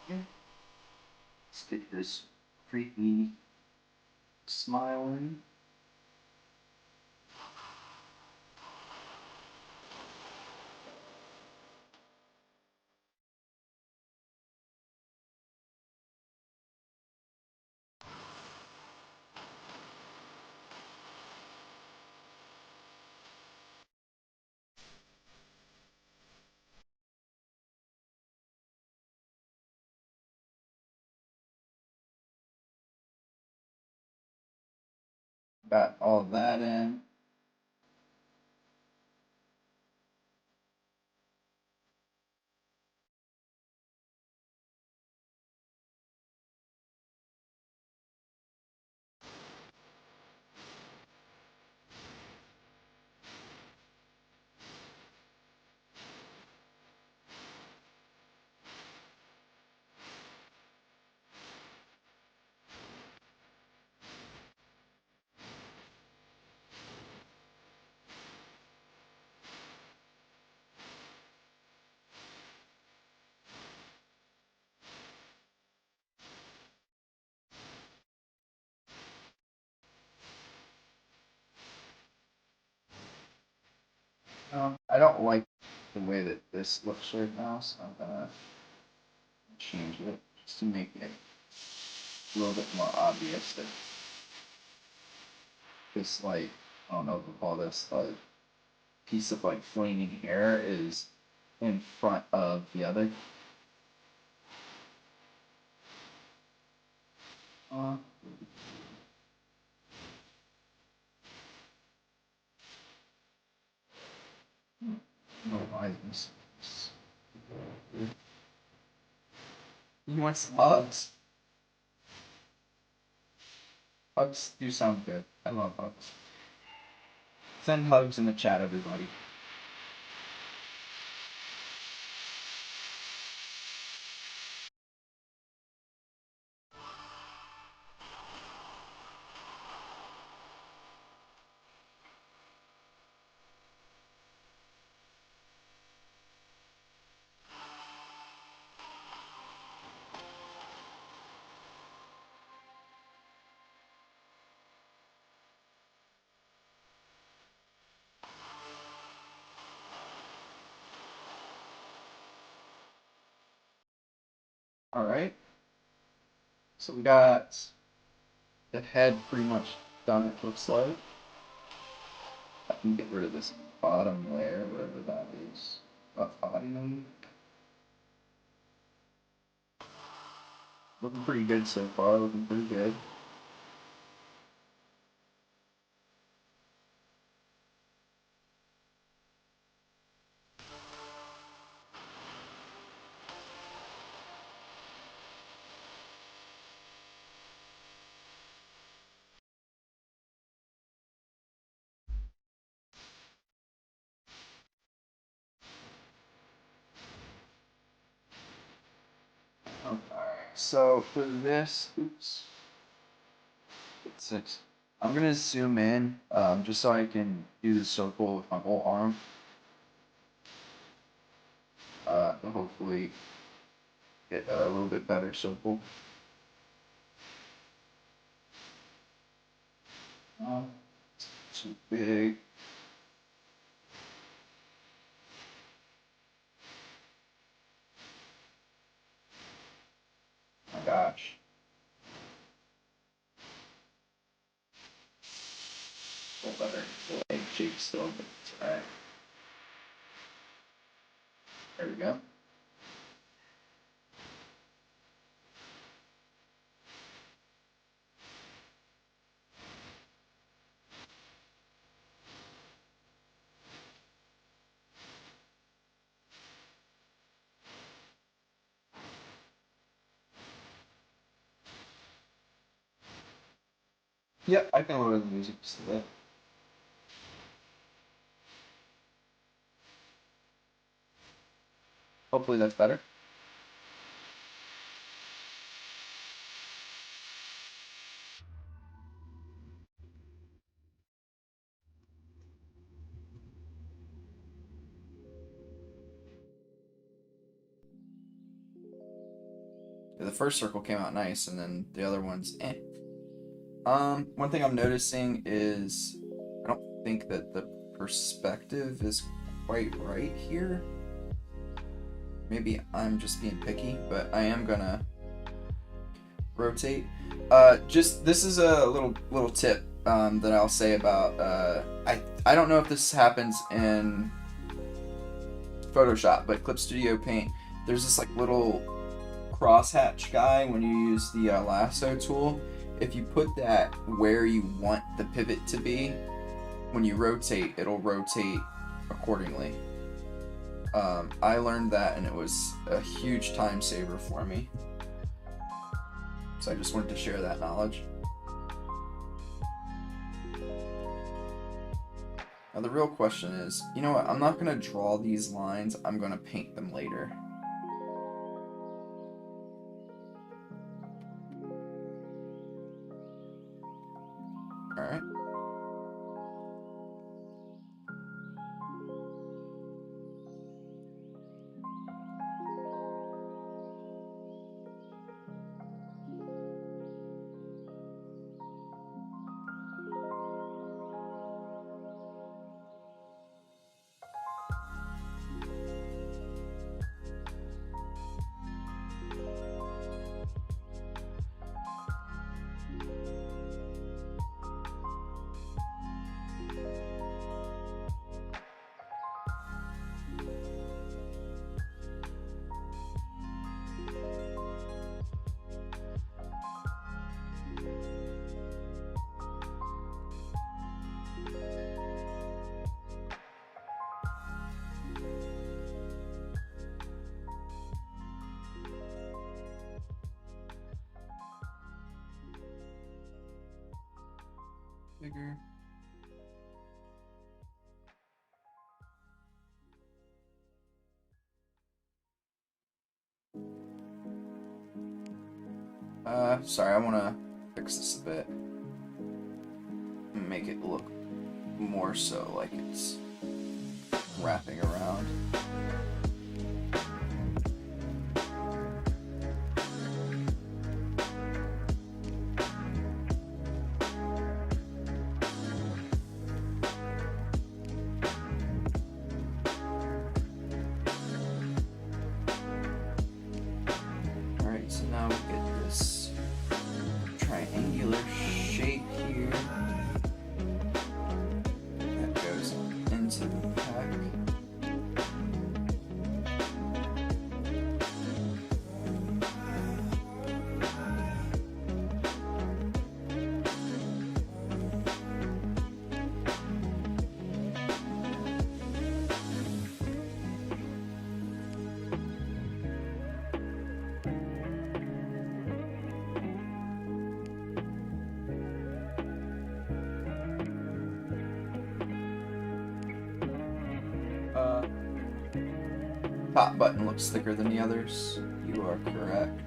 Yeah. Let's get this creepy smiling. Got all that in. I don't like the way that this looks right now, so I'm gonna change it just to make it a little bit more obvious that this, like, I don't know what to call this, like, piece of, like, flaming hair is in front of the other. Uh, no, why is this? You want some hugs? Hugs do sound good. I love hugs. Send hugs in the chat, everybody. Alright. So we got the head pretty much done, it looks like. I can get rid of this bottom layer, wherever that is. Audio. Looking pretty good so far, looking pretty good. Okay. So for this, oops, it's 6. I'm gonna zoom in, just so I can do the circle with my whole arm. Hopefully get a little bit better circle. Too big. My gosh. A little better. The leg shape still, but it's alright. There we go. Yep, I can lower the music just a bit. Hopefully that's better. The first circle came out nice, and then the other ones, eh. One thing I'm noticing is I don't think that the perspective is quite right here. Maybe I'm just being picky, but I am gonna rotate. This is a little tip that I'll say about I don't know if this happens in Photoshop, but Clip Studio Paint, there's this like little crosshatch guy when you use the lasso tool. If you put that where you want the pivot to be, when you rotate, it'll rotate accordingly. I learned that, and it was a huge time saver for me. So I just wanted to share that knowledge. Now the real question is, you know what, I'm not going to draw these lines, I'm going to paint them later. Alright. Bigger. Sorry, I want to fix this a bit. Make it look more so like it's wrapping around. So now we get this triangular shape here that goes into the pack. Top button looks thicker than the others. You are correct.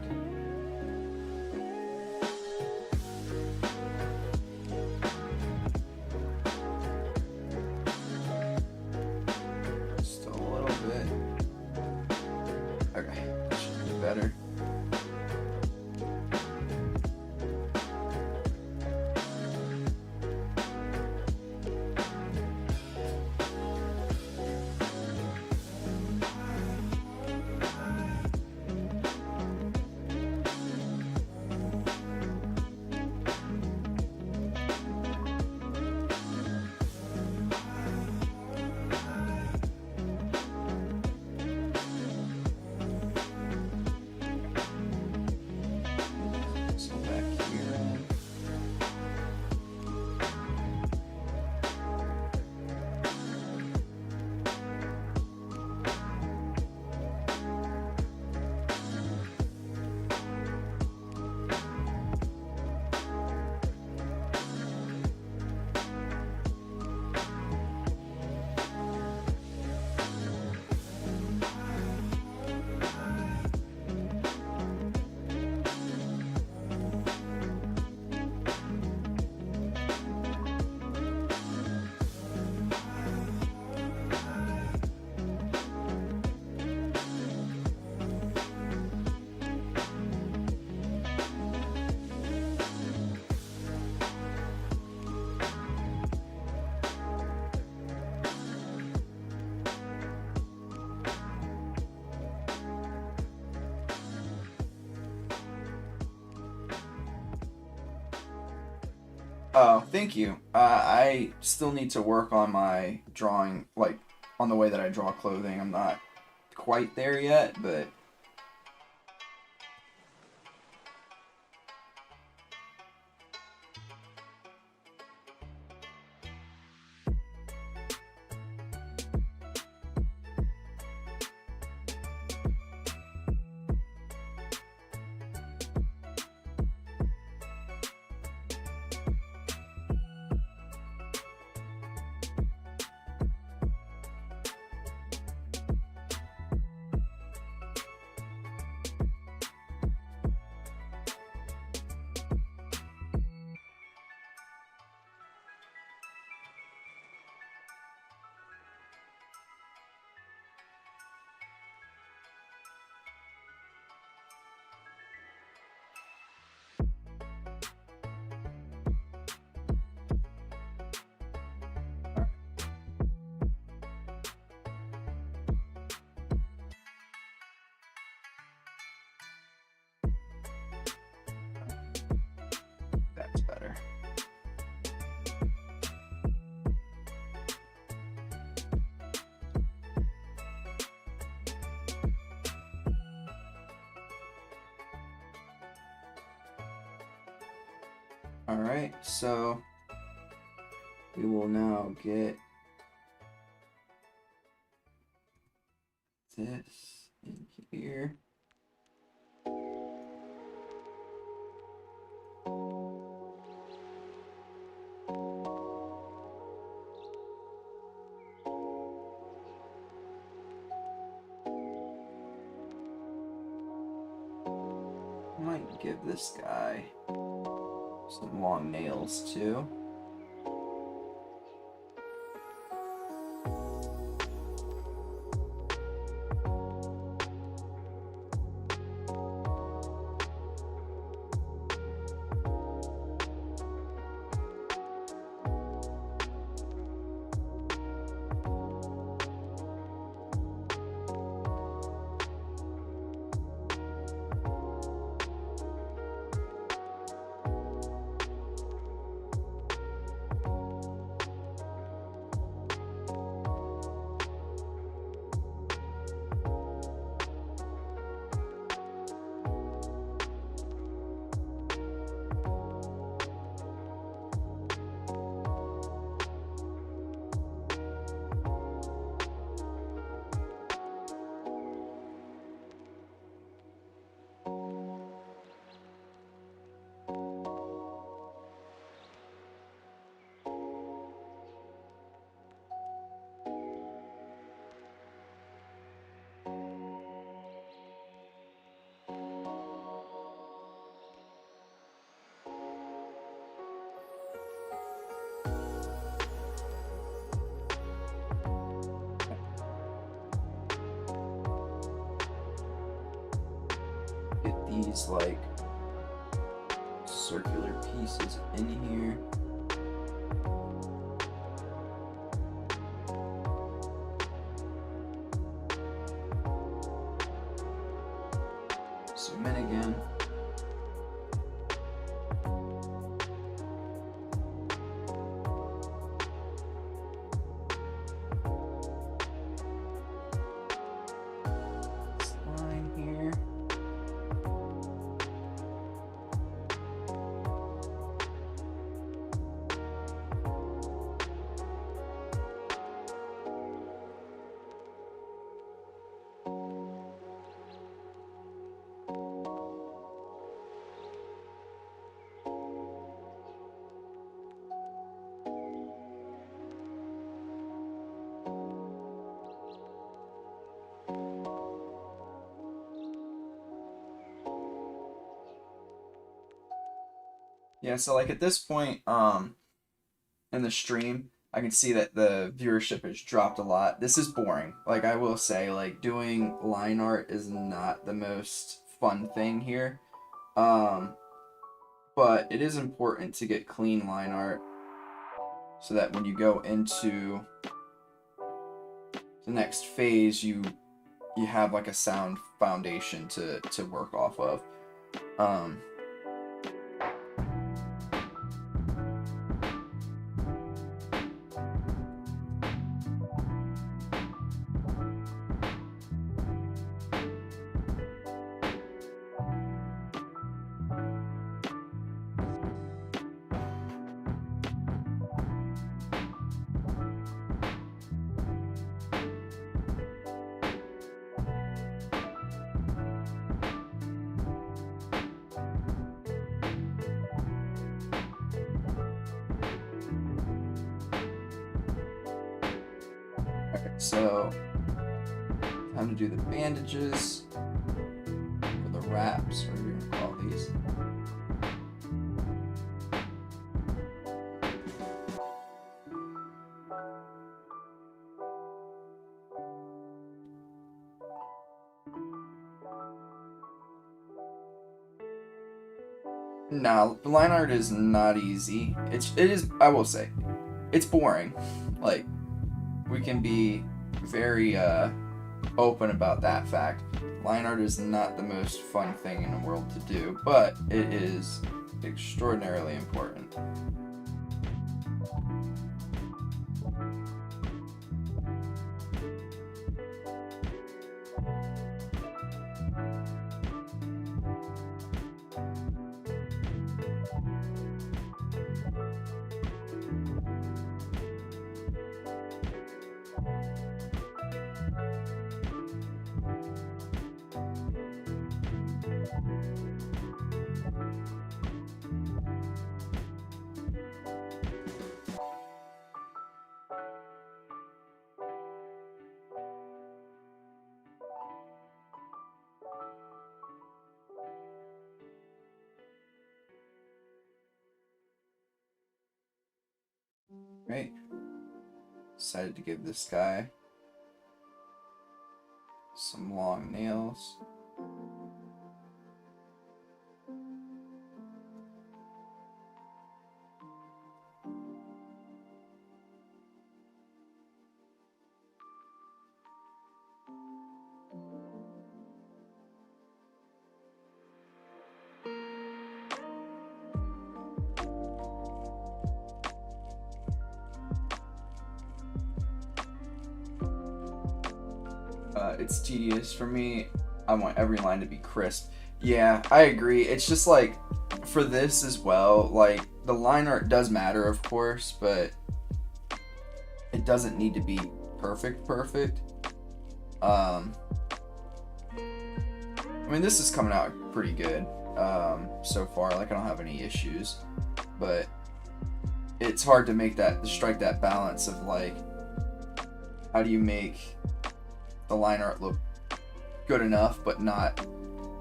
Just a little bit. Okay, that should be better. Oh, thank you. I still need to work on my drawing, like, on the way that I draw clothing. I'm not quite there yet, but... That's better. Alright, so we will now get this in here. Might give this guy some long nails too. These like circular pieces in here. Zoom in again. This line here. Yeah, so like at this point, in the stream, I can see that the viewership has dropped a lot. This is boring. Like I will say, like doing line art is not the most fun thing here. But it is important to get clean line art so that when you go into the next phase, you have like a sound foundation to work off of. So, time to do the bandages, or the wraps, whatever you want to call these. No, line art is not easy. It is, I will say, it's boring. Like, we can be very open about that fact. Line art is not the most fun thing in the world to do, but it is extraordinarily important. Right. Decided to give this guy some long nails. It's tedious for me. I want every line to be crisp. Yeah, I agree. It's just like, for this as well, like, the line art does matter, of course, but it doesn't need to be perfect. I mean, this is coming out pretty good so far. Like, I don't have any issues, but it's hard to strike that balance of, like, how do you make the line art look good enough but not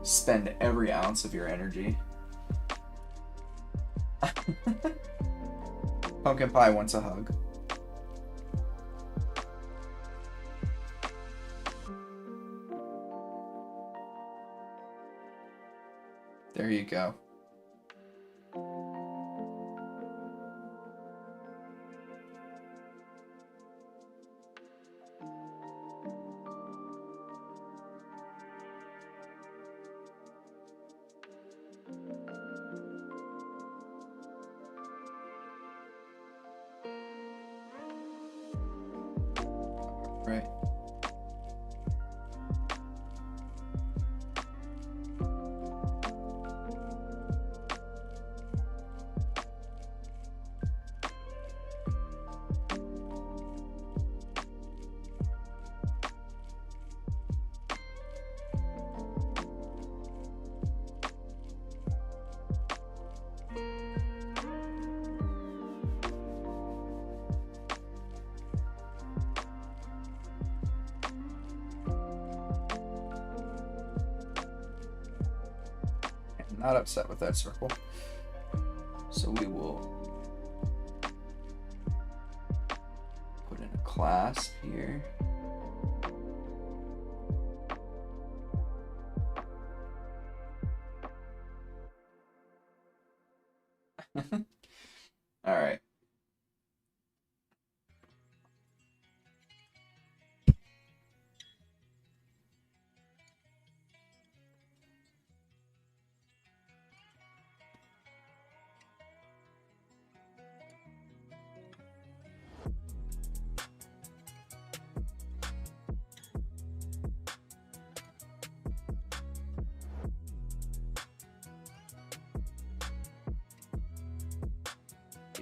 spend every ounce of your energy. Pumpkin Pie wants a hug. There you go. Right. Not upset with that circle. So we will put in a clasp here. All right.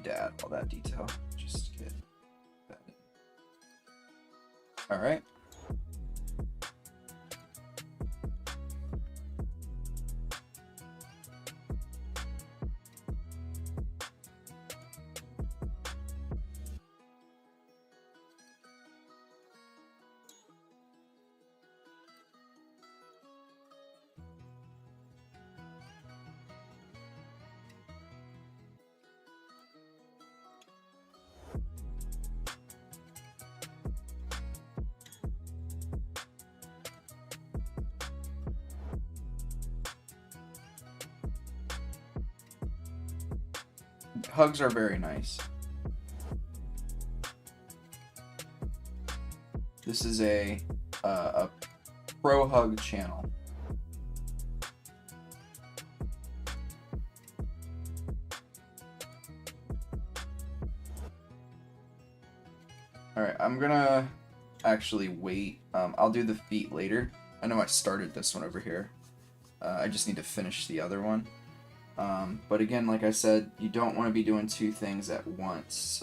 To add all that detail, just get that in. All right. hugs are very nice. This is a pro hug channel. Alright, I'm gonna actually wait. I'll do the feet later. I know I started this one over here. I just need to finish the other one. But again, like I said, you don't want to be doing two things at once.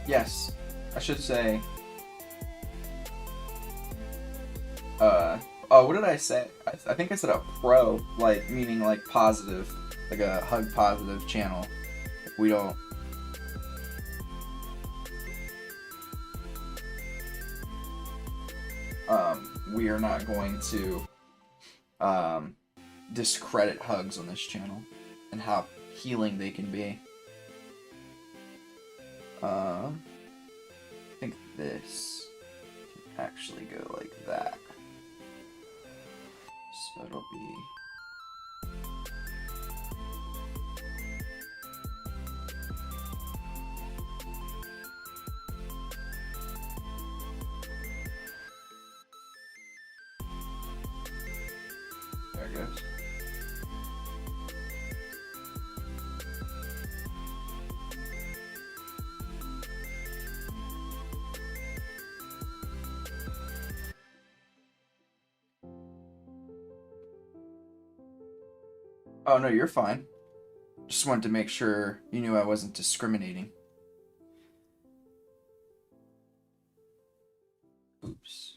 Yes, I should say. Oh, what did I say? I think I said a pro, like meaning like positive, like a hug positive channel. We don't. We are not going to discredit hugs on this channel and how healing they can be. I think this can actually go like that. So it'll be... There it goes. Oh, no, you're fine. Just wanted to make sure you knew I wasn't discriminating. Oops.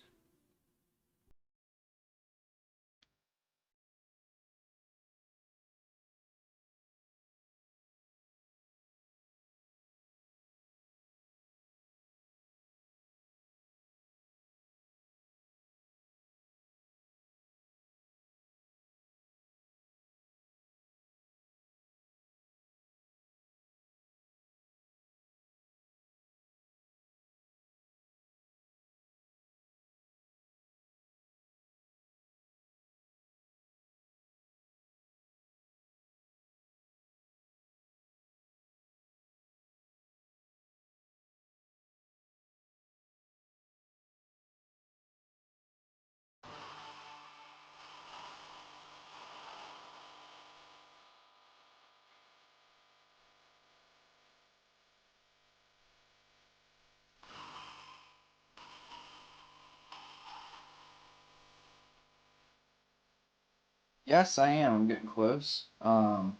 Yes, I am. I'm getting close. Line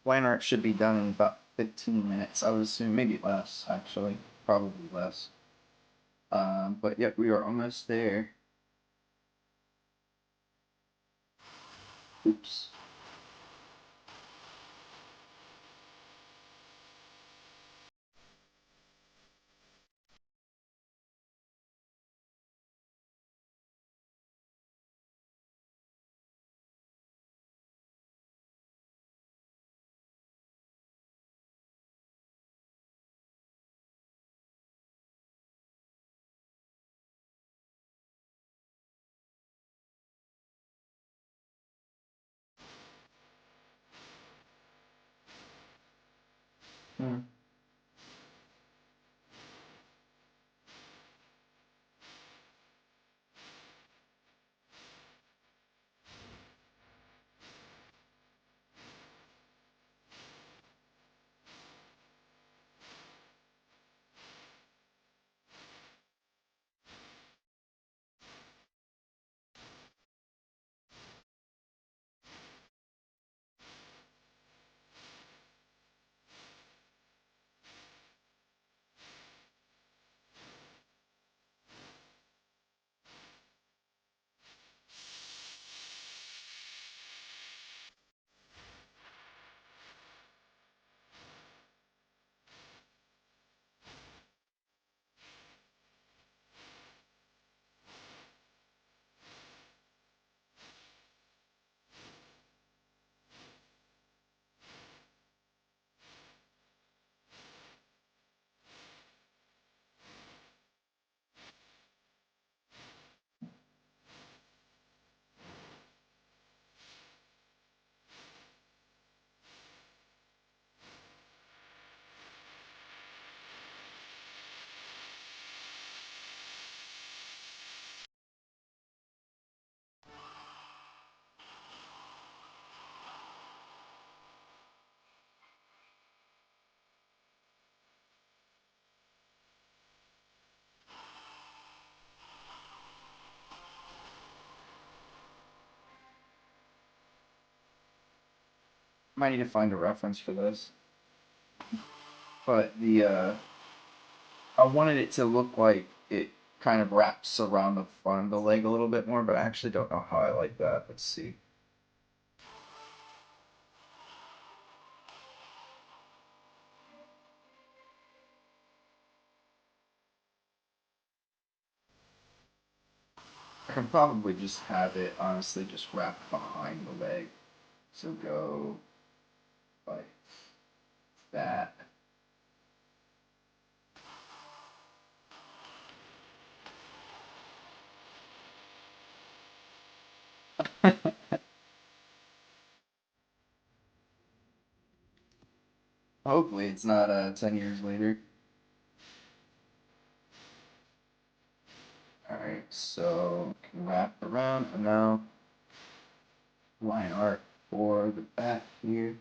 art should be done in about 15 minutes. I would assume maybe less, actually. Probably less. But yep, we are almost there. Oops. Hmm. Might need to find a reference for this. But the I wanted it to look like it kind of wraps around the front of the leg a little bit more, but I actually don't know how I like that. Let's see. I can probably just have it, honestly, just wrapped behind the leg. So go like that. Hopefully it's not 10 years later. Alright, so can wrap around, and now line art for the back here.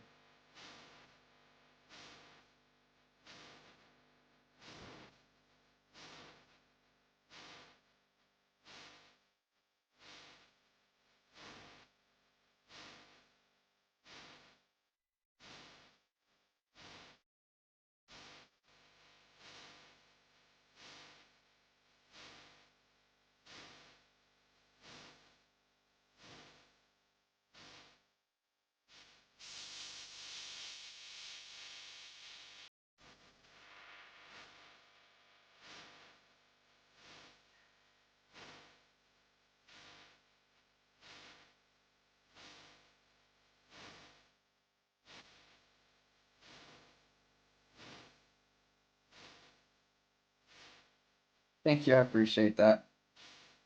Thank you, I appreciate that.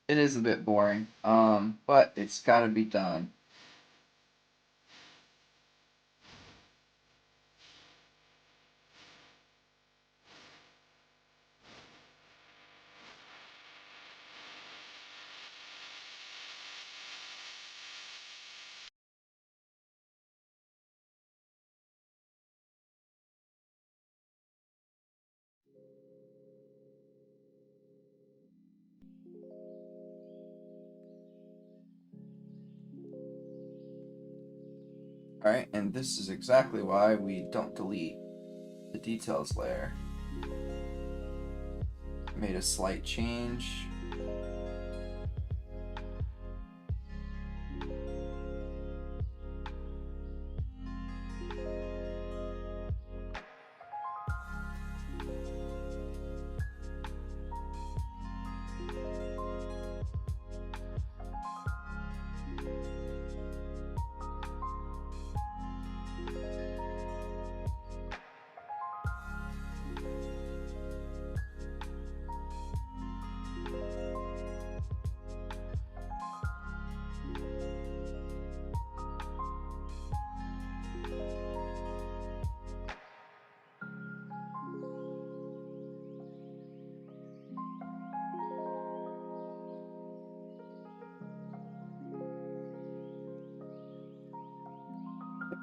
It is a bit boring, but it's gotta be done. Alright, and this is exactly why we don't delete the details layer. Made a slight change.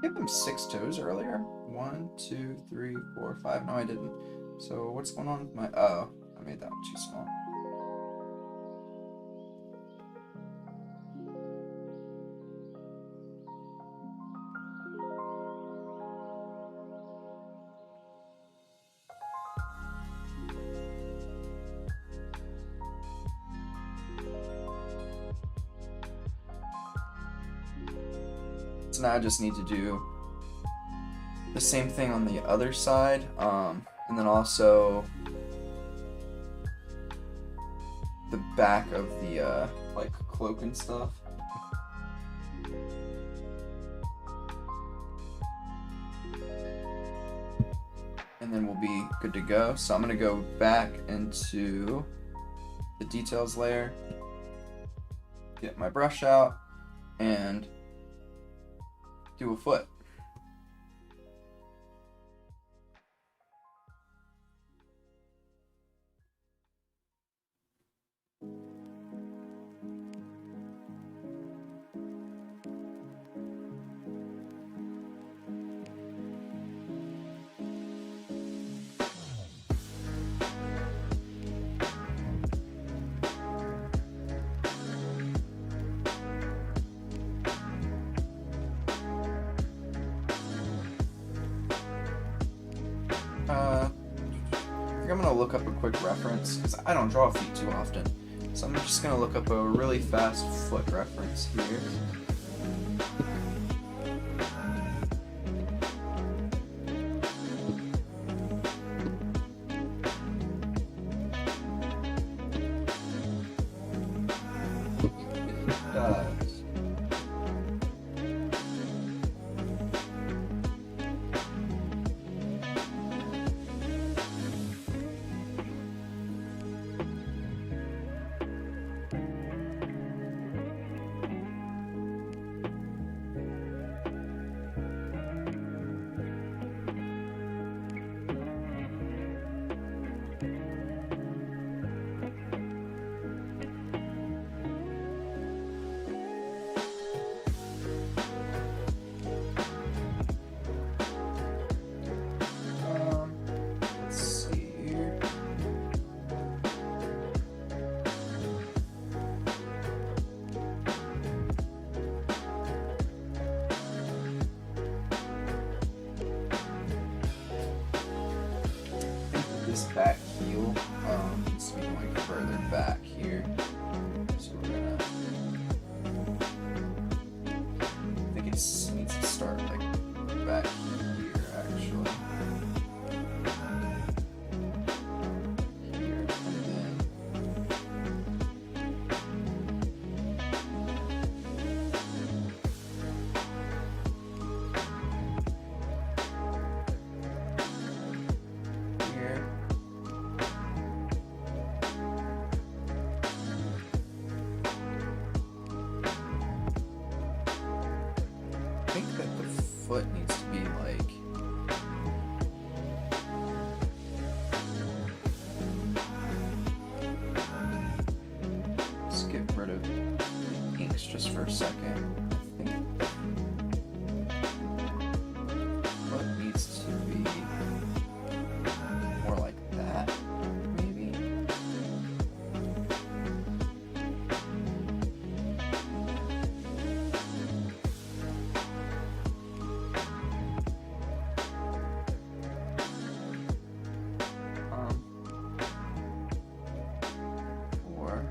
Give them 6 toes earlier. 1, 2, 3, 4, 5. No, I didn't. So what's going on with my... Oh, I made that one too small. So now I just need to do the same thing on the other side, and then also the back of the like cloak and stuff. And then we'll be good to go. So I'm gonna go back into the details layer, get my brush out, and do a foot. look up a quick reference because I don't draw feet too often. So I'm just going to look up a really fast foot reference here. This back heel needs to be going further back here. So we're gonna. I think it needs to start like back here actually. Here and then. Here. I think that the foot needs to be like let's get rid of the inks just for a second. I think the foot needs to be more like that, maybe. Or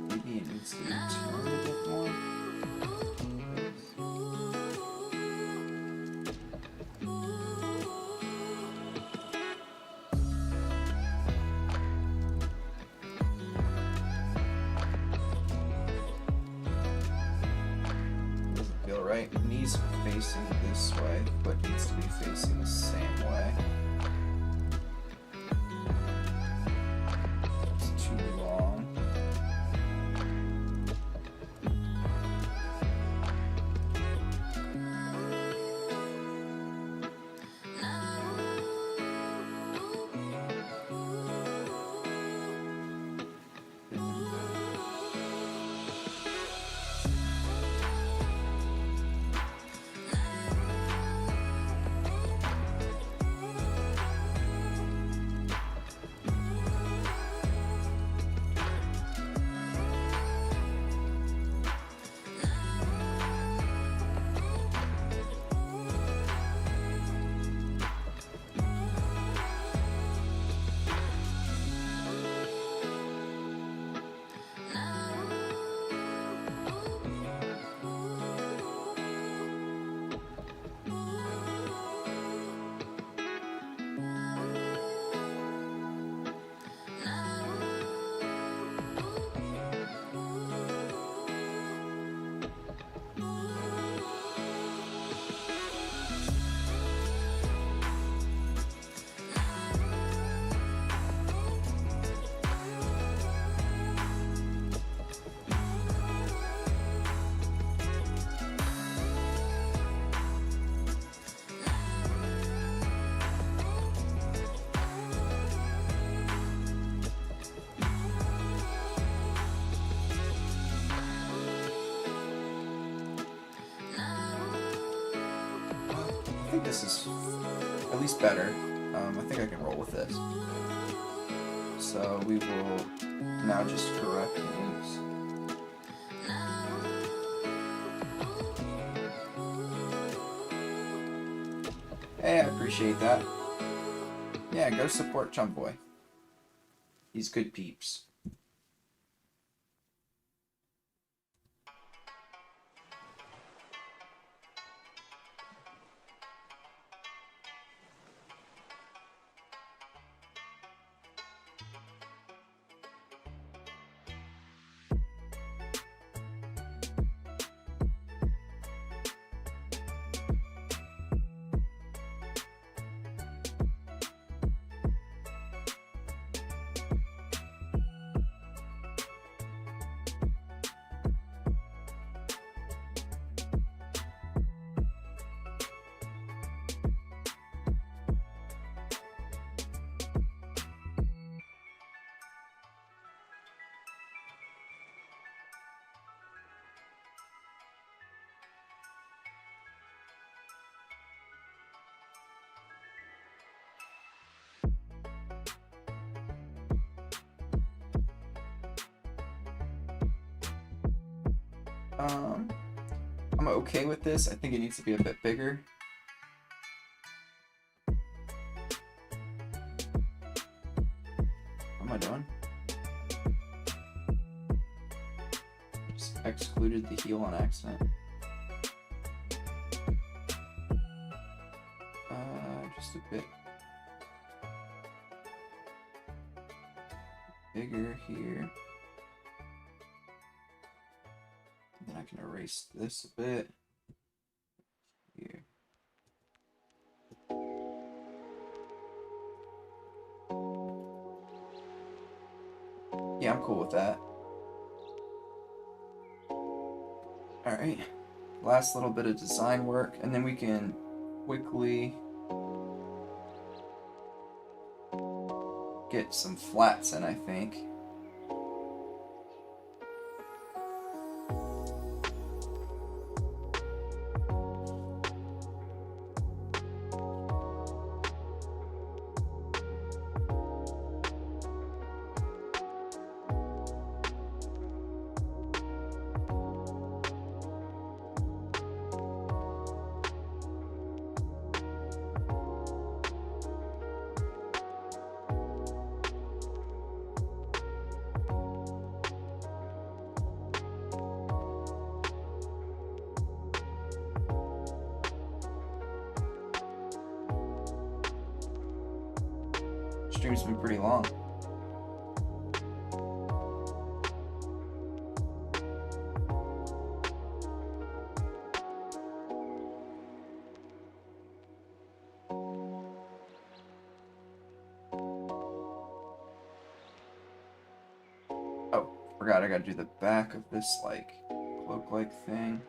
maybe it needs to be turned a bit more. Doesn't feel right. Knees facing this way, but needs to be facing the same way. It's too long. think this is at least better. I think I can roll with this. So we will now just correct these. Hey, I appreciate that. Yeah, go support Chump Boy. He's good peeps. I'm okay with this. I think it needs to be a bit bigger. What am I doing? Just excluded the heel on accident. Just a bit bigger here. Then I can erase this a bit here. Yeah, I'm cool with that. Alright, last little bit of design work, and then we can quickly get some flats in, I think. Stream's been pretty long. Oh, forgot I gotta do the back of this, like, cloak-like thing.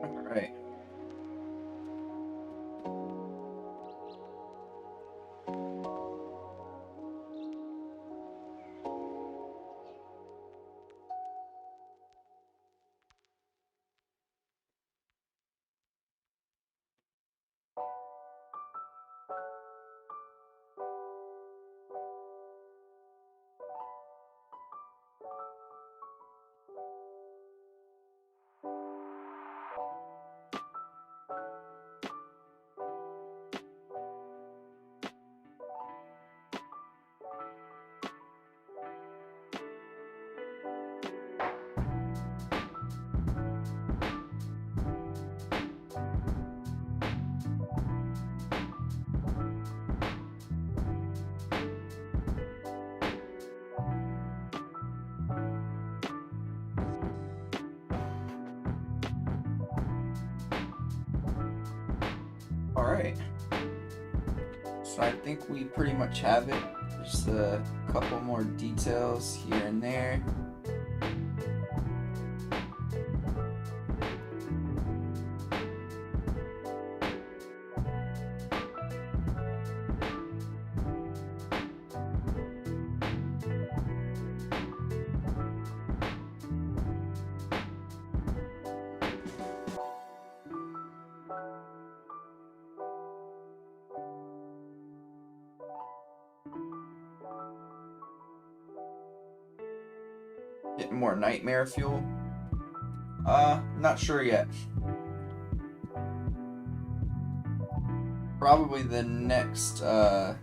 Alright. Alright. So I think we pretty much have it. Just a couple more details here and there. Getting more nightmare fuel. Not sure yet. Probably the next time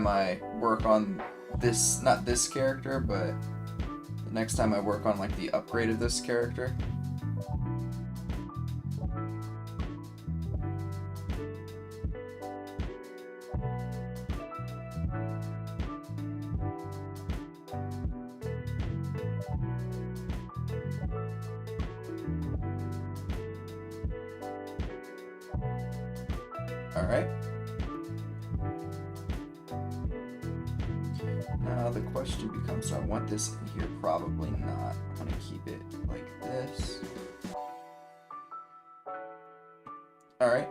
I work on this, not this character, but the next time I work on like the upgrade of this character. Alright. Now the question becomes, do I want this in here? Probably not. I'm going to keep it like this. Alright.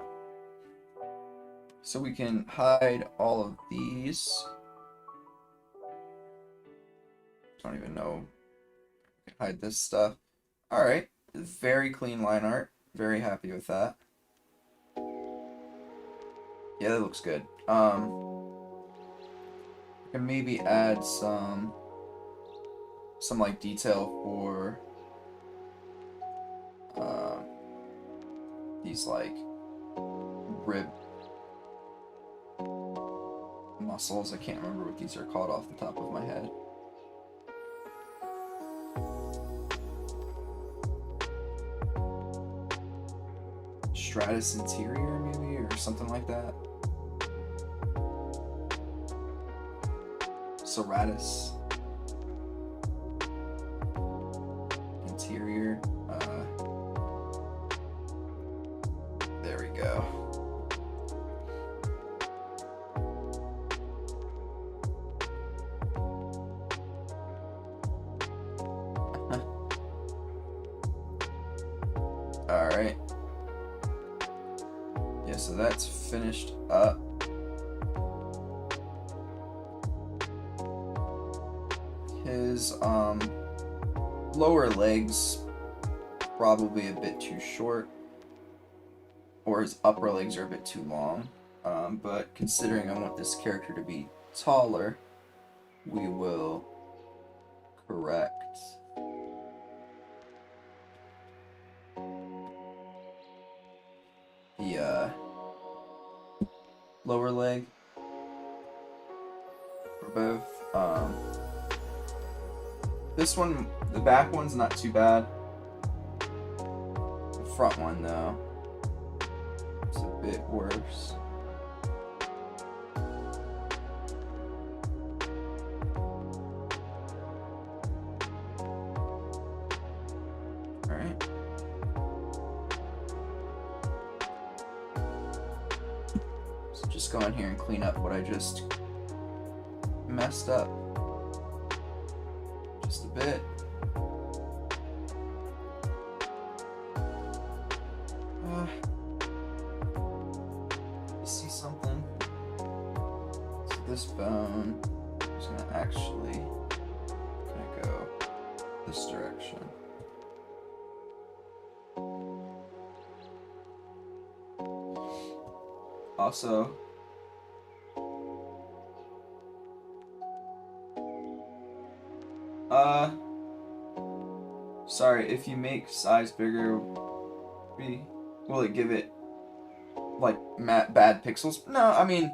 So we can hide all of these. Don't even know. Hide this stuff. Alright. Very clean line art. Very happy with that. Yeah, that looks good. I can maybe add some like detail for these like rib muscles. I can't remember what these are called off the top of my head. Stratus interior maybe, or something like that. Serratus interior. There we go. All right. Yeah, so that's finished up. His lower legs probably a bit too short, or his upper legs are a bit too long, but considering I want this character to be taller, we will correct the lower leg for both. This one, the back one's not too bad. The front one, though, it's a bit worse. Alright. So just go in here and clean up what I just messed up. Just a bit. You see something? So this bone is gonna actually go this direction. Also, sorry, if you make size bigger, will it give it like bad pixels? No, I mean,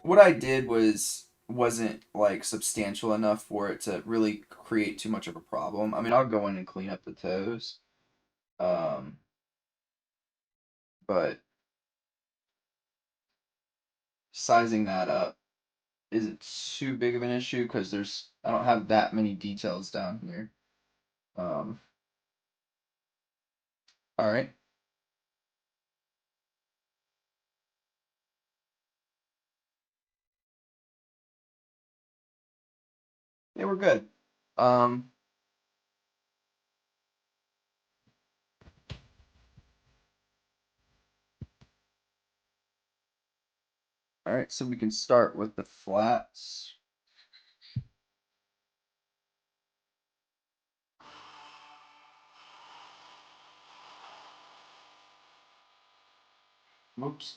what I did wasn't like substantial enough for it to really create too much of a problem. I mean, I'll go in and clean up the toes, but sizing that up isn't too big of an issue because I don't have that many details down here. All right. they were good. All right, so we can start with the flats. Oops.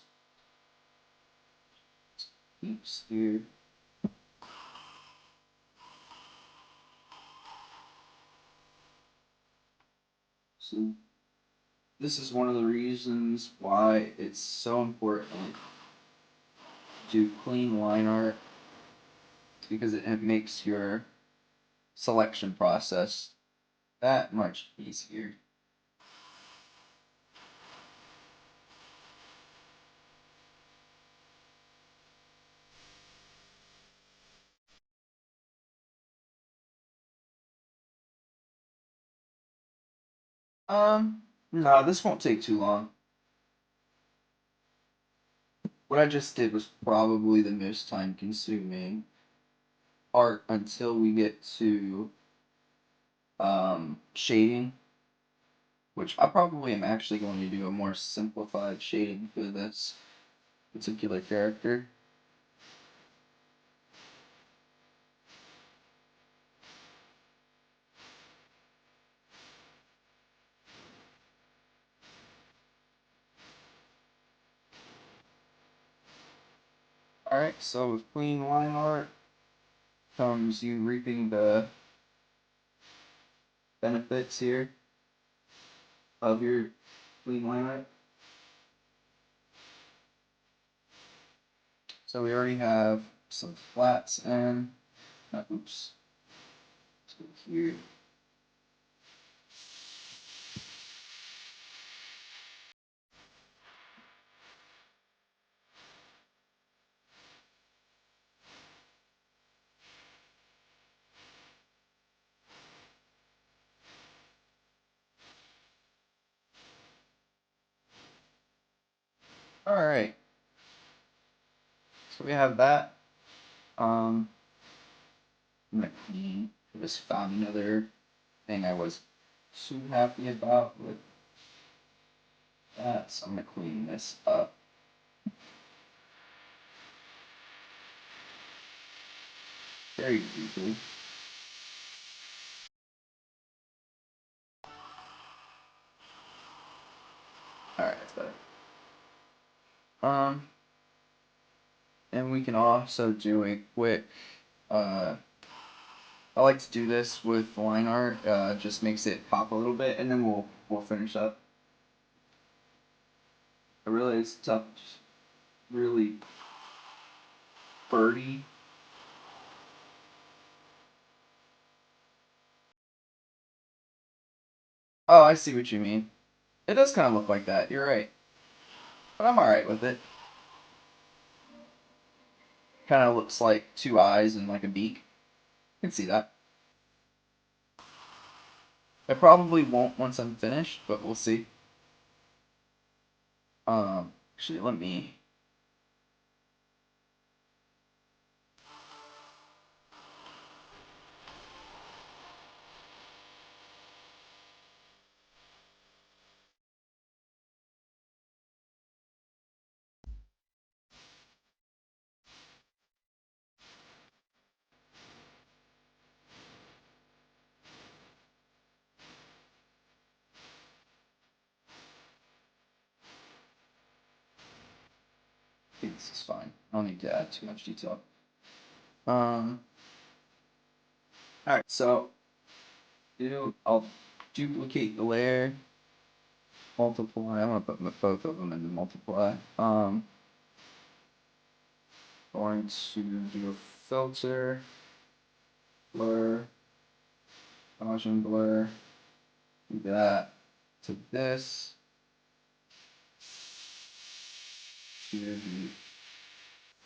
Oops, dude. So this is one of the reasons why it's so important to clean line art, because it makes your selection process that much easier. No, this won't take too long. What I just did was probably the most time consuming part until we get to shading, which I probably am actually going to do a more simplified shading for this particular character. Alright, so with clean line art comes you reaping the benefits here of your clean line art. So we already have some flats and oops. So here. Alright. So we have that. I'm gonna clean. I just found another thing I was so happy about with that, so I'm gonna clean this up. Very easily. Alright, that's better. And we can also do a quick, I like to do this with line art, just makes it pop a little bit, and then we'll finish up. It really is tough, just really birdy. Oh, I see what you mean. It does kind of look like that, you're right. But I'm alright with it. Kind of looks like two eyes and like a beak. I can see that. I probably won't once I'm finished, but we'll see. Actually, let me. I think this is fine. I don't need to add too much detail. Alright, so I'll duplicate the layer, multiply. I'm gonna put both of them into multiply. Going to do a filter, blur, Gaussian blur, do that to this, to the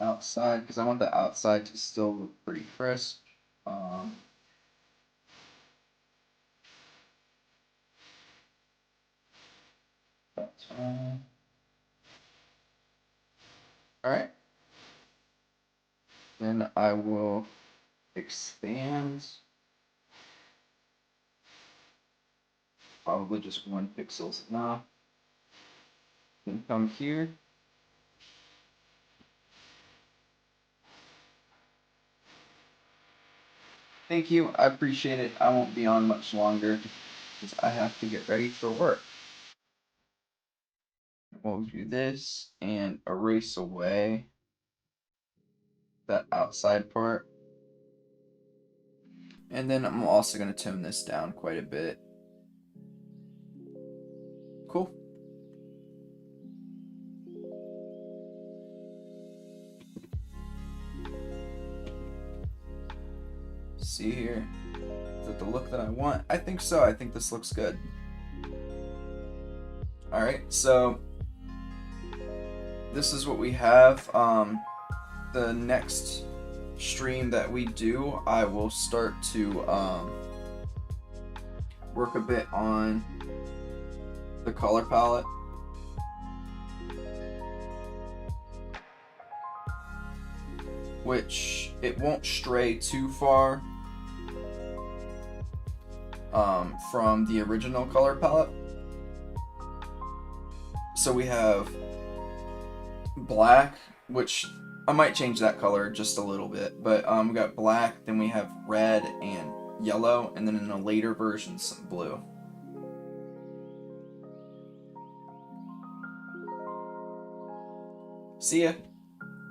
outside, because I want the outside to still look pretty crisp. Alright. Then I will expand. Probably just 1 pixel's enough. Then come here. Thank you, I appreciate it. I won't be on much longer because I have to get ready for work. We'll do this and erase away that outside part. And then I'm also going to tone this down quite a bit. Cool. See here. Is that the look that I want? I think so. I think this looks good. Alright, so this is what we have. The next stream that we do, I will start to work a bit on the color palette. Which it won't stray too far from the original color palette. So we have black, which I might change that color just a little bit, but we got black, then we have red and yellow, and then in a later version some blue. See ya.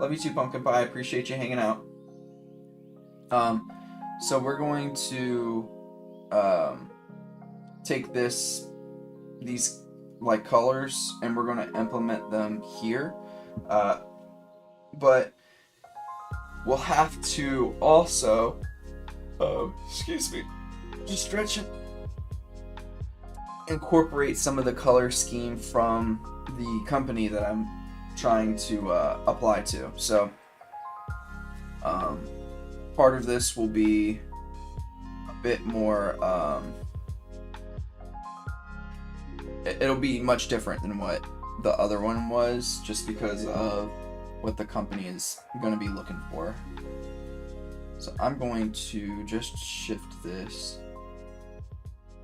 Love you too, Pumpkin Pie. I appreciate you hanging out. So we're going to take these like colors and we're going to implement them here. But we'll have to also, excuse me, just stretch it, incorporate some of the color scheme from the company that I'm trying to apply to. So part of this will be a bit more, it'll be much different than what the other one was, just because of what the company is going to be looking for. So I'm going to just shift this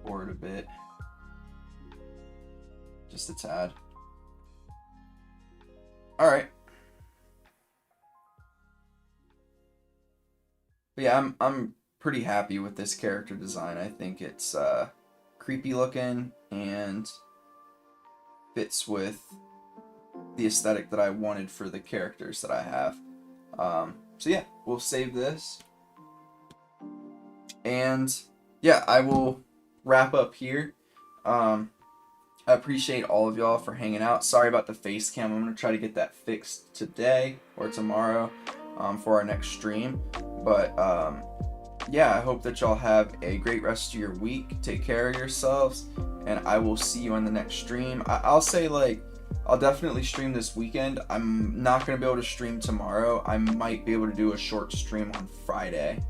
forward a bit, just a tad. Alright. But yeah, I'm pretty happy with this character design. I think it's creepy looking and fits with the aesthetic that I wanted for the characters that I have. So yeah, we'll save this. And yeah, I will wrap up here. I appreciate all of y'all for hanging out. Sorry about the face cam. I'm going to try to get that fixed today or tomorrow for our next stream. But yeah, I hope that y'all have a great rest of your week. Take care of yourselves. And I will see you on the next stream. I'll say, like, I'll definitely stream this weekend. I'm not going to be able to stream tomorrow. I might be able to do a short stream on Friday.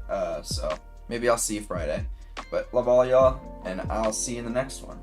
So maybe I'll see you Friday. But love all y'all, and I'll see you in the next one.